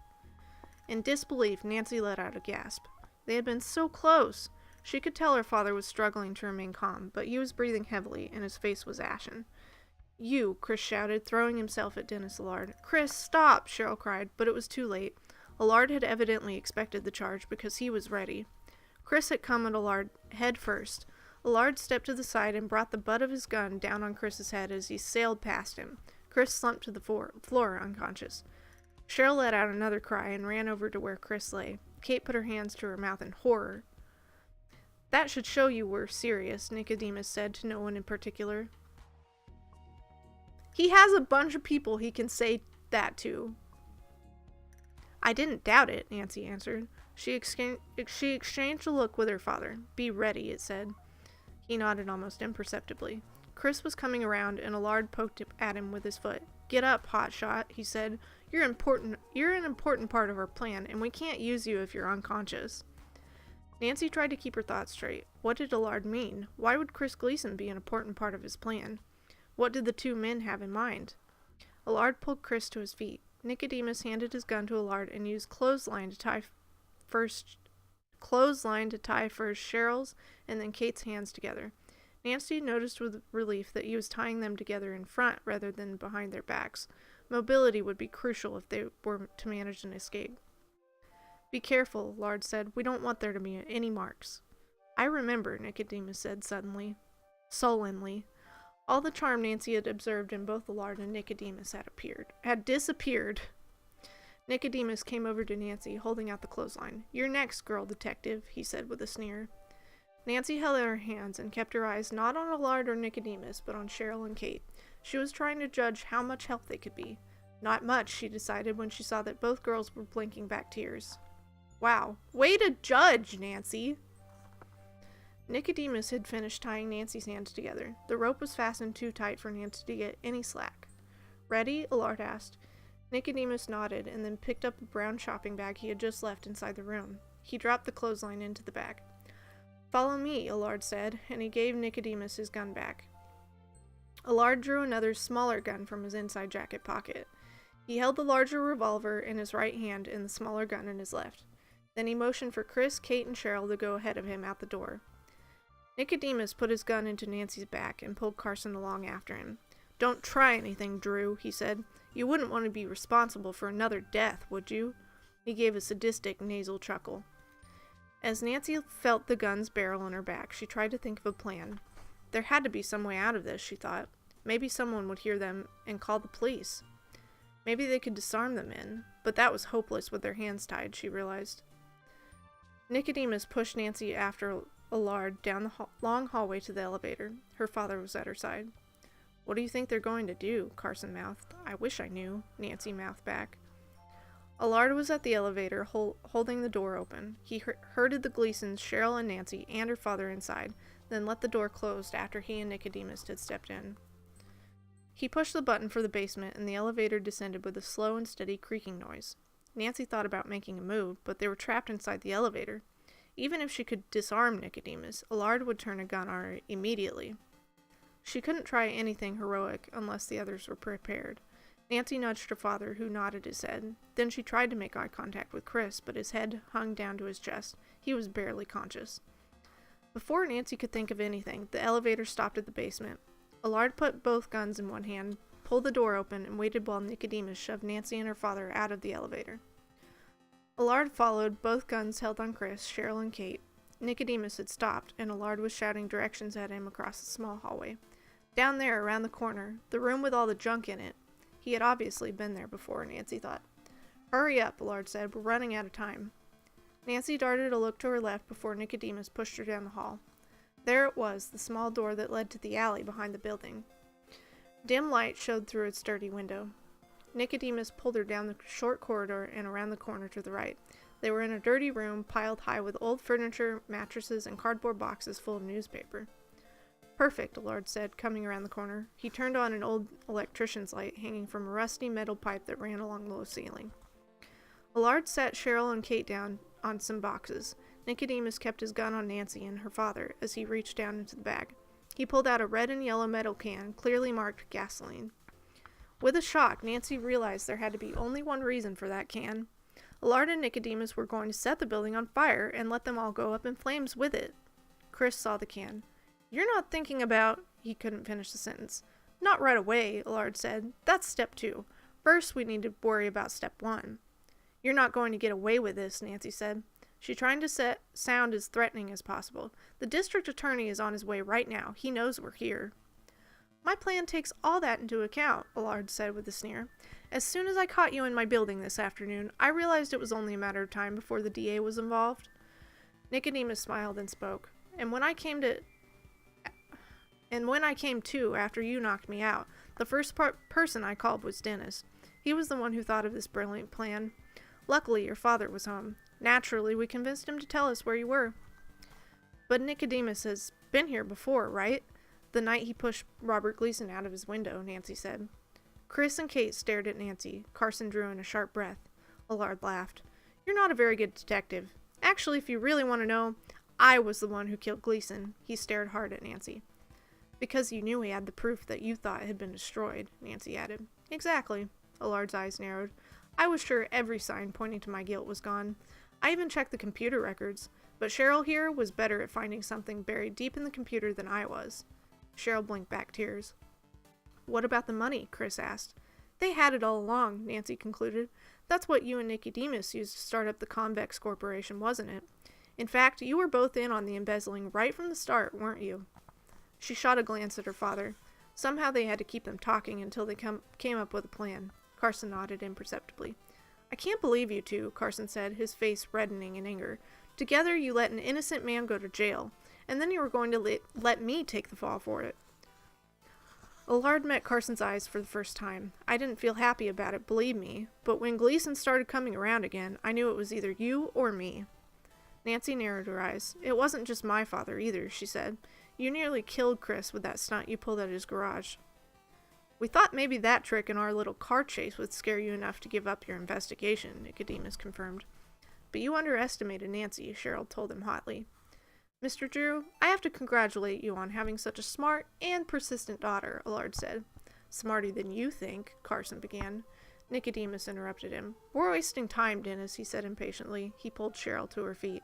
[SPEAKER 1] In disbelief, Nancy let out a gasp. They had been so close. She could tell her father was struggling to remain calm, but he was breathing heavily, and his face was ashen. You, Chris shouted, throwing himself at Dennis Allard. Chris, stop, Cheryl cried, but it was too late. Allard had evidently expected the charge because he was ready. Chris had come at Allard head first. Allard stepped to the side and brought the butt of his gun down on Chris's head as he sailed past him. Chris slumped to the floor unconscious. Cheryl let out another cry and ran over to where Chris lay. Kate put her hands to her mouth in horror. That should show you we're serious, Nicodemus said to no one in particular. He has a bunch of people he can say that to. I didn't doubt it, Nancy answered. She exchanged a look with her father. Be ready, it said. He nodded almost imperceptibly. Chris was coming around, and Allard poked at him with his foot. Get up, hotshot, he said. You're an important part of our plan, and we can't use you if you're unconscious. Nancy tried to keep her thoughts straight. What did Allard mean? Why would Chris Gleason be an important part of his plan? What did the two men have in mind? Allard pulled Chris to his feet. Nicodemus handed his gun to Allard and used clothesline to tie first Cheryl's and then Kate's hands together. Nancy noticed with relief that he was tying them together in front rather than behind their backs. Mobility would be crucial if they were to manage an escape. Be careful, Allard said. We don't want there to be any marks. I remember, Nicodemus said sullenly. All the charm Nancy had observed in both Allard and Nicodemus had disappeared. Nicodemus came over to Nancy, holding out the clothesline. You're next, girl detective, he said with a sneer. Nancy held out her hands and kept her eyes not on Allard or Nicodemus, but on Cheryl and Kate. She was trying to judge how much help they could be. Not much, she decided when she saw that both girls were blinking back tears. Wow, way to judge, Nancy! Nicodemus had finished tying Nancy's hands together. The rope was fastened too tight for Nancy to get any slack. Ready? Allard asked. Nicodemus nodded and then picked up a brown shopping bag he had just left inside the room. He dropped the clothesline into the bag. Follow me, Allard said, and he gave Nicodemus his gun back. Allard drew another, smaller gun from his inside jacket pocket. He held the larger revolver in his right hand and the smaller gun in his left. Then he motioned for Chris, Kate, and Cheryl to go ahead of him out the door. Nicodemus put his gun into Nancy's back and pulled Carson along after him. Don't try anything, Drew, he said. You wouldn't want to be responsible for another death, would you? He gave a sadistic nasal chuckle. As Nancy felt the gun's barrel on her back, she tried to think of a plan. There had to be some way out of this, she thought. Maybe someone would hear them and call the police. Maybe they could disarm the men, but that was hopeless with their hands tied, she realized. Nicodemus pushed Nancy after Allard down the long hallway to the elevator. Her father was at her side. What do you think they're going to do? Carson mouthed. I wish I knew, Nancy mouthed back. Allard was at the elevator, holding the door open. He herded the Gleasons, Cheryl and Nancy, and her father inside, then let the door close after he and Nicodemus had stepped in. He pushed the button for the basement, and the elevator descended with a slow and steady creaking noise. Nancy thought about making a move, but they were trapped inside the elevator. Even if she could disarm Nicodemus, Allard would turn a gun on her immediately. She couldn't try anything heroic unless the others were prepared. Nancy nudged her father, who nodded his head. Then she tried to make eye contact with Chris, but his head hung down to his chest. He was barely conscious. Before Nancy could think of anything, the elevator stopped at the basement. Allard put both guns in one hand, pulled the door open, and waited while Nicodemus shoved Nancy and her father out of the elevator. Allard followed, both guns held on Chris, Cheryl, and Kate. Nicodemus had stopped, and Allard was shouting directions at him across the small hallway. Down there, around the corner, the room with all the junk in it. He had obviously been there before, Nancy thought. Hurry up, Allard said. We're running out of time. Nancy darted a look to her left before Nicodemus pushed her down the hall. There it was, the small door that led to the alley behind the building. Dim light showed through its dirty window. Nicodemus pulled her down the short corridor and around the corner to the right. They were in a dirty room piled high with old furniture, mattresses, and cardboard boxes full of newspaper. Perfect, Allard said, coming around the corner. He turned on an old electrician's light hanging from a rusty metal pipe that ran along the low ceiling. Allard sat Cheryl and Kate down on some boxes. Nicodemus kept his gun on Nancy and her father as he reached down into the bag. He pulled out a red and yellow metal can, clearly marked gasoline. With a shock, Nancy realized there had to be only one reason for that can. Allard and Nicodemus were going to set the building on fire and let them all go up in flames with it. Chris saw the can. "You're not thinking about—" He couldn't finish the sentence. "Not right away," Allard said. "That's step 2. First, we need to worry about step 1. "You're not going to get away with this," Nancy said. She tried to sound as threatening as possible. "The district attorney is on his way right now. He knows we're here." "My plan takes all that into account," Allard said with a sneer. "As soon as I caught you in my building this afternoon, I realized it was only a matter of time before the DA was involved." Nicodemus smiled and spoke. And when I came to after you knocked me out, the first person I called was Dennis. He was the one who thought of this brilliant plan. Luckily, your father was home. Naturally, we convinced him to tell us where you were." "But Nicodemus has been here before, right? The night he pushed Robert Gleason out of his window," Nancy said. Chris and Kate stared at Nancy. Carson drew in a sharp breath. Allard laughed. "You're not a very good detective. Actually, if you really want to know, I was the one who killed Gleason." He stared hard at Nancy. "Because you knew he had the proof that you thought had been destroyed," Nancy added. "Exactly." Allard's eyes narrowed. "I was sure every sign pointing to my guilt was gone. I even checked the computer records, but Cheryl here was better at finding something buried deep in the computer than I was." Cheryl blinked back tears. "What about the money?" Chris asked. "They had it all along," Nancy concluded. "That's what you and Nicodemus used to start up the Convex Corporation, wasn't it? In fact, you were both in on the embezzling right from the start, weren't you?" She shot a glance at her father. Somehow they had to keep them talking until they came up with a plan. Carson nodded imperceptibly. "I can't believe you two," Carson said, his face reddening in anger. "Together you let an innocent man go to jail, and then you were going to let me take the fall for it." Allard met Carson's eyes for the first time. "I didn't feel happy about it, believe me, but when Gleason started coming around again, I knew it was either you or me." Nancy narrowed her eyes. "It wasn't just my father either," she said. "You nearly killed Chris with that stunt you pulled at his garage." "We thought maybe that trick in our little car chase would scare you enough to give up your investigation," Nicodemus confirmed. "But you underestimated Nancy," Cheryl told him hotly. "Mr. Drew, I have to congratulate you on having such a smart and persistent daughter," Allard said. "Smarter than you think," Carson began. Nicodemus interrupted him. "We're wasting time, Dennis," he said impatiently. He pulled Cheryl to her feet.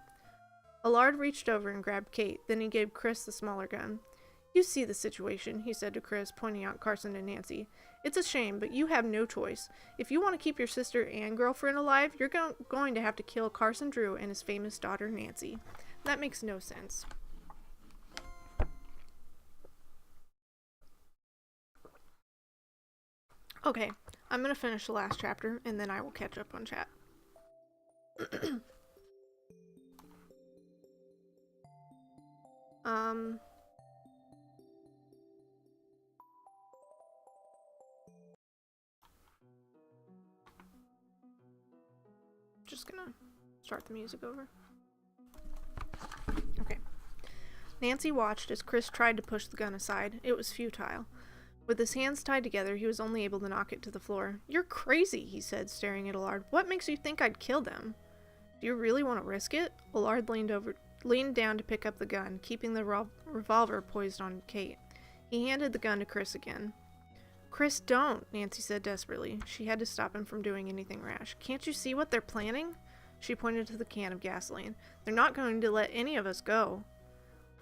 [SPEAKER 1] Allard reached over and grabbed Kate, then he gave Chris the smaller gun. "You see the situation," he said to Chris, pointing out Carson and Nancy. "It's a shame, but you have no choice. If you want to keep your sister and girlfriend alive, you're going to have to kill Carson Drew and his famous daughter, Nancy." That makes no sense. Okay, I'm going to finish the last chapter, and then I will catch up on chat. Just gonna start the music over. Okay. Nancy watched as Chris tried to push the gun aside. It was futile. With his hands tied together, he was only able to knock it to the floor. "You're crazy," he said, staring at Allard. "What makes you think I'd kill them?" "Do you really want to risk it?" Allard leaned down to pick up the gun, keeping the revolver poised on Kate. He handed the gun to Chris again. "Chris, don't," Nancy said desperately. She had to stop him from doing anything rash. "Can't you see what they're planning?" She pointed to the can of gasoline. "They're not going to let any of us go."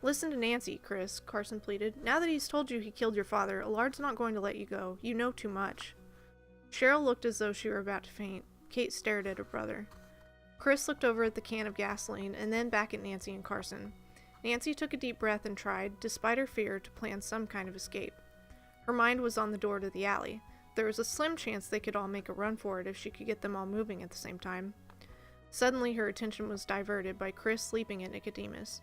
[SPEAKER 1] "Listen to Nancy, Chris," Carson pleaded. "Now that he's told you he killed your father, Allard's not going to let you go. You know too much." Cheryl looked as though she were about to faint. Kate stared at her brother. Chris looked over at the can of gasoline and then back at Nancy and Carson. Nancy took a deep breath and tried, despite her fear, to plan some kind of escape. Her mind was on the door to the alley. There was a slim chance they could all make a run for it if she could get them all moving at the same time. Suddenly her attention was diverted by Chris leaping at Nicodemus.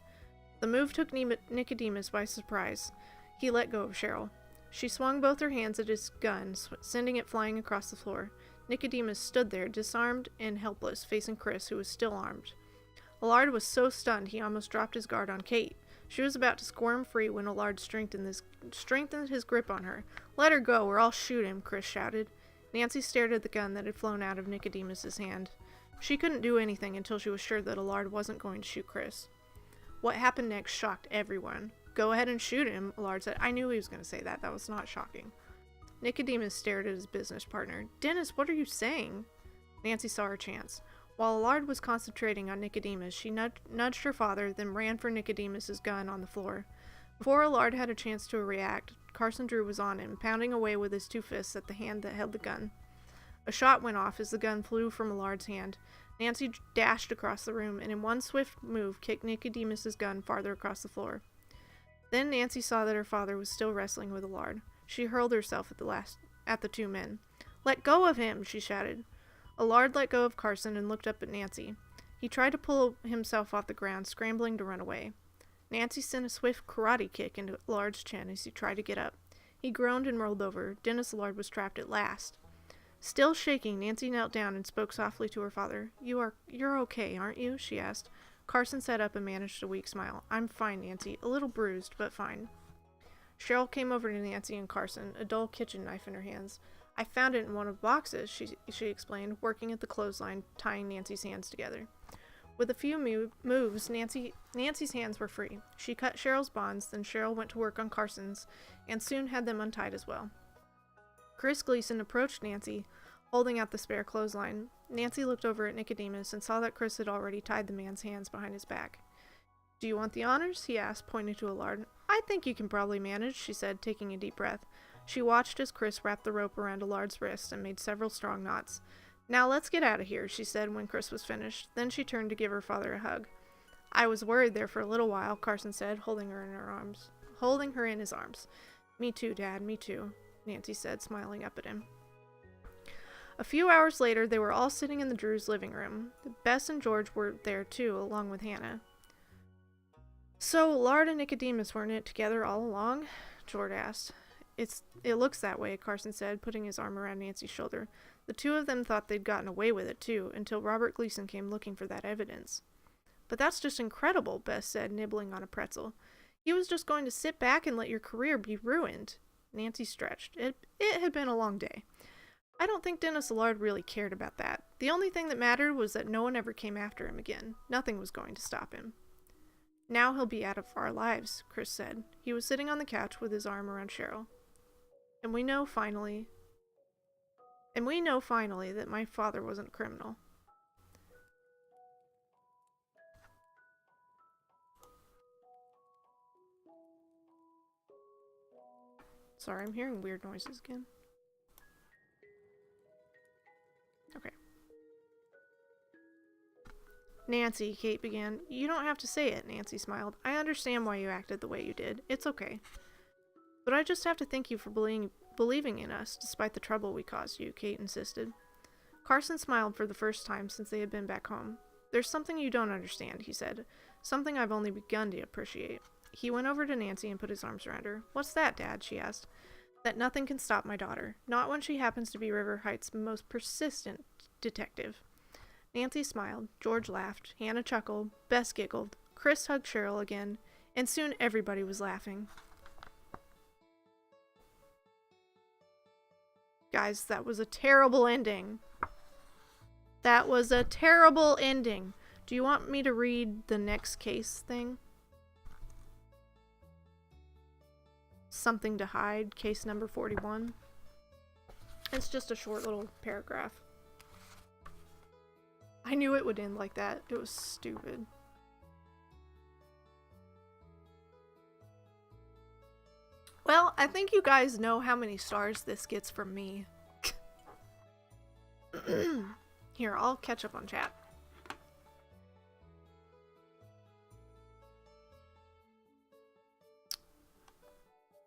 [SPEAKER 1] The move took Nicodemus by surprise. He let go of Cheryl. She swung both her hands at his gun, sending it flying across the floor. Nicodemus stood there, disarmed and helpless, facing Chris, who was still armed. Allard was so stunned he almost dropped his guard on Kate. She was about to squirm free when Allard strengthened his grip on her. "Let her go, or I'll shoot him," Chris shouted. Nancy stared at the gun that had flown out of Nicodemus's hand. She couldn't do anything until she was sure that Allard wasn't going to shoot Chris. What happened next shocked everyone. "Go ahead and shoot him," Allard said. I knew he was going to say that. That was not shocking. Nicodemus stared at his business partner. "Dennis, what are you saying?" Nancy saw her chance. While Allard was concentrating on Nicodemus, she nudged her father, then ran for Nicodemus's gun on the floor. Before Allard had a chance to react, Carson Drew was on him, pounding away with his two fists at the hand that held the gun. A shot went off as the gun flew from Allard's hand. Nancy dashed across the room and in one swift move kicked Nicodemus's gun farther across the floor. Then Nancy saw that her father was still wrestling with Allard. She hurled herself at the two men. "Let go of him!" she shouted. Allard let go of Carson and looked up at Nancy. He tried to pull himself off the ground, scrambling to run away. Nancy sent a swift karate kick into Allard's chin as he tried to get up. He groaned and rolled over. Dennis Allard was trapped at last. Still shaking, Nancy knelt down and spoke softly to her father. You're okay, aren't you?" she asked. Carson sat up and managed a weak smile. "I'm fine, Nancy. A little bruised, but fine." Cheryl came over to Nancy and Carson, a dull kitchen knife in her hands. "I found it in one of the boxes," she explained, working at the clothesline, tying Nancy's hands together. With a few moves, Nancy's hands were free. She cut Cheryl's bonds, then Cheryl went to work on Carson's, and soon had them untied as well. Chris Gleason approached Nancy, holding out the spare clothesline. Nancy looked over at Nicodemus and saw that Chris had already tied the man's hands behind his back. "Do you want the honors?" he asked, pointing to Allard. "I think you can probably manage," she said, taking a deep breath. She watched as Chris wrapped the rope around Allard's wrist and made several strong knots. "Now let's get out of here," she said when Chris was finished. Then she turned to give her father a hug. "I was worried there for a little while," Carson said, holding her in his arms. "Me too, Dad, me too," Nancy said, smiling up at him. A few hours later, they were all sitting in the Drews' living room. Bess and George were there too, along with Hannah. "So, Allard and Nicodemus weren't in it together all along?" George asked. It looks that way," Carson said, putting his arm around Nancy's shoulder. "The two of them thought they'd gotten away with it, too, until Robert Gleason came looking for that evidence." "But that's just incredible," Bess said, nibbling on a pretzel. "He was just going to sit back and let your career be ruined." Nancy stretched. It had been a long day. "I don't think Dennis Allard really cared about that. The only thing that mattered was that no one ever came after him again. Nothing was going to stop him." "Now he'll be out of our lives," Chris said. He was sitting on the couch with his arm around Cheryl. And we know finally that my father wasn't a criminal." Sorry, I'm hearing weird noises again. Okay. "Nancy," Kate began. "You don't have to say it," Nancy smiled. "I understand why you acted the way you did. It's okay. But I just have to thank you for believing in us, despite the trouble we caused you," Kate insisted. Carson smiled for the first time since they had been back home. "There's something you don't understand," he said. "Something I've only begun to appreciate." He went over to Nancy and put his arms around her. "What's that, Dad?" she asked. "That nothing can stop my daughter. Not when she happens to be River Heights' most persistent detective." Nancy smiled. George laughed. Hannah chuckled. Bess giggled. Chris hugged Cheryl again. And soon everybody was laughing. Guys, that was a terrible ending. That was a terrible ending. Do you want me to read the next case thing? Something to Hide, case number 41. It's just a short little paragraph. I knew it would end like that. It was stupid. Well, I think you guys know how many stars this gets from me. Here, I'll catch up on chat.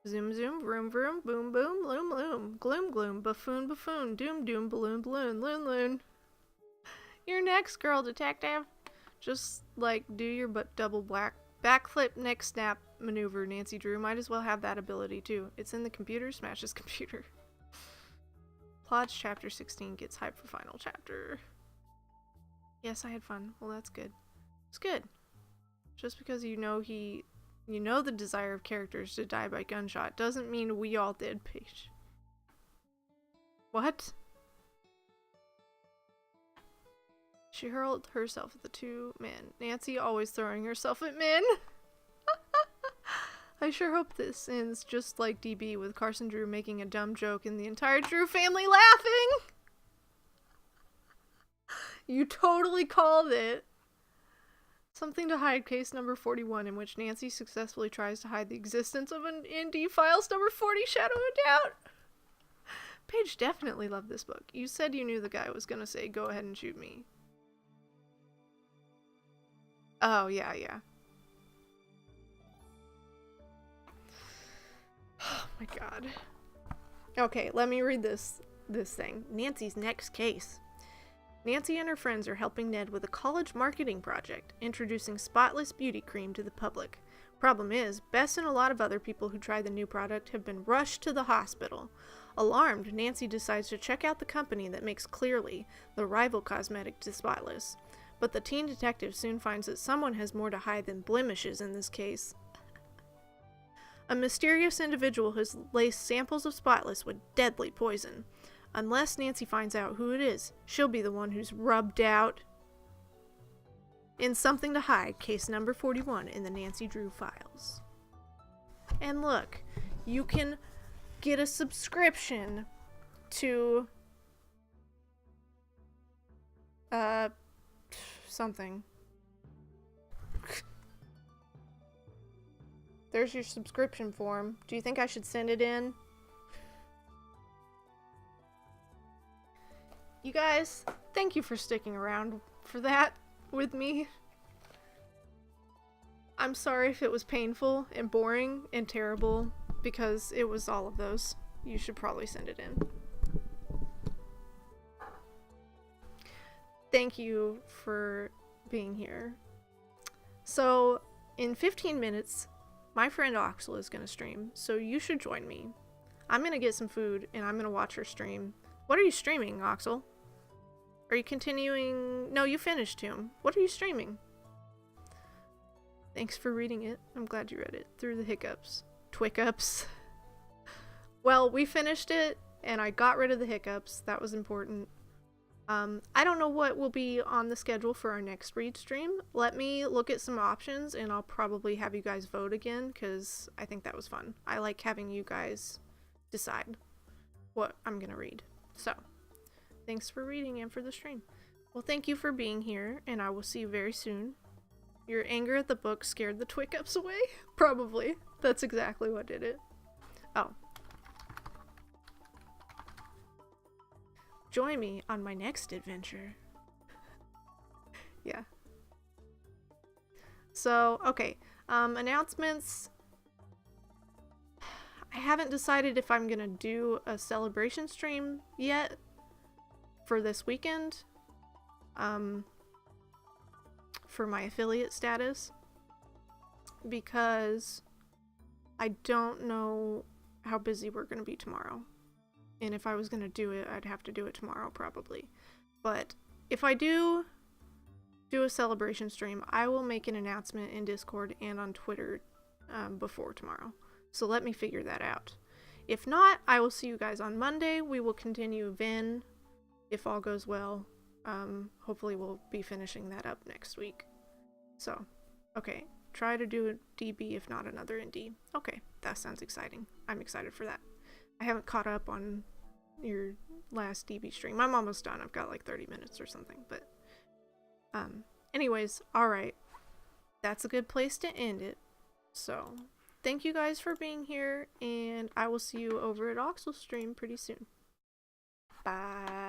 [SPEAKER 1] Zoom zoom, vroom vroom, boom boom, loom loom, gloom gloom, buffoon buffoon, doom doom, balloon balloon, loon loon. You're next, girl detective. Just like do your double backflip, neck snap, maneuver Nancy Drew might as well have that ability too. It's in the computer, smash his computer. Plots chapter 16 gets hyped for final chapter. Yes, I had fun. Well, that's good. It's good. Just because you know the desire of characters to die by gunshot doesn't mean we all did, Paige. What? She hurled herself at the two men. Nancy always throwing herself at men. I sure hope this ends just like DB, with Carson Drew making a dumb joke and the entire Drew family laughing. You totally called it. Something to Hide case number 41, in which Nancy successfully tries to hide the existence of an ND Files number 40 Shadow of Doubt. Paige definitely loved this book. You said you knew the guy was gonna say, "Go ahead and shoot me." Oh, yeah. Oh my god. Okay, let me read this thing. Nancy's next case. Nancy and her friends are helping Ned with a college marketing project, introducing spotless beauty cream to the public. Problem is, Bess and a lot of other people who try the new product have been rushed to the hospital. Alarmed, Nancy decides to check out the company that makes Clearly, the rival cosmetic to Spotless. But the teen detective soon finds that someone has more to hide than blemishes in this case. A mysterious individual has laced samples of Spotless with deadly poison. Unless Nancy finds out who it is, she'll be the one who's rubbed out. In Something to Hide, case number 41 in the Nancy Drew files. And look, you can get a subscription to something. There's your subscription form. Do you think I should send it in? You guys, thank you for sticking around for that with me. I'm sorry if it was painful and boring and terrible, because it was all of those. You should probably send it in. Thank you for being here. So, in 15 minutes, my friend Oxel is going to stream, so you should join me. I'm going to get some food, and I'm going to watch her stream. What are you streaming, Oxel? Are you continuing? No, you finished Tomb. What are you streaming? Thanks for reading it. I'm glad you read it. Through the hiccups. Twickups. Well, we finished it, and I got rid of the hiccups. That was important. I don't know what will be on the schedule for our next read stream. Let me look at some options, and I'll probably have you guys vote again, because I think that was fun. I like having you guys decide what I'm gonna read. So, thanks for reading and for the stream. Well, thank you for being here, and I will see you very soon. Your anger at the book scared the Twickups away? Probably. That's exactly what did it. Oh. Join me on my next adventure. Yeah. So, okay. Announcements. I haven't decided if I'm gonna do a celebration stream yet for this weekend. For my affiliate status. Because I don't know how busy we're gonna be tomorrow. And if I was going to do it, I'd have to do it tomorrow probably. But if I do a celebration stream, I will make an announcement in Discord and on Twitter before tomorrow. So let me figure that out. If not, I will see you guys on Monday. We will continue Vin if all goes well. Hopefully we'll be finishing that up next week. So, okay. Try to do a DB if not another ND. Okay, that sounds exciting. I'm excited for that. I haven't caught up on your last DB stream. I'm almost done. I've got like 30 minutes or something, but anyways, alright. That's a good place to end it. So, thank you guys for being here, and I will see you over at Oxel's stream pretty soon. Bye.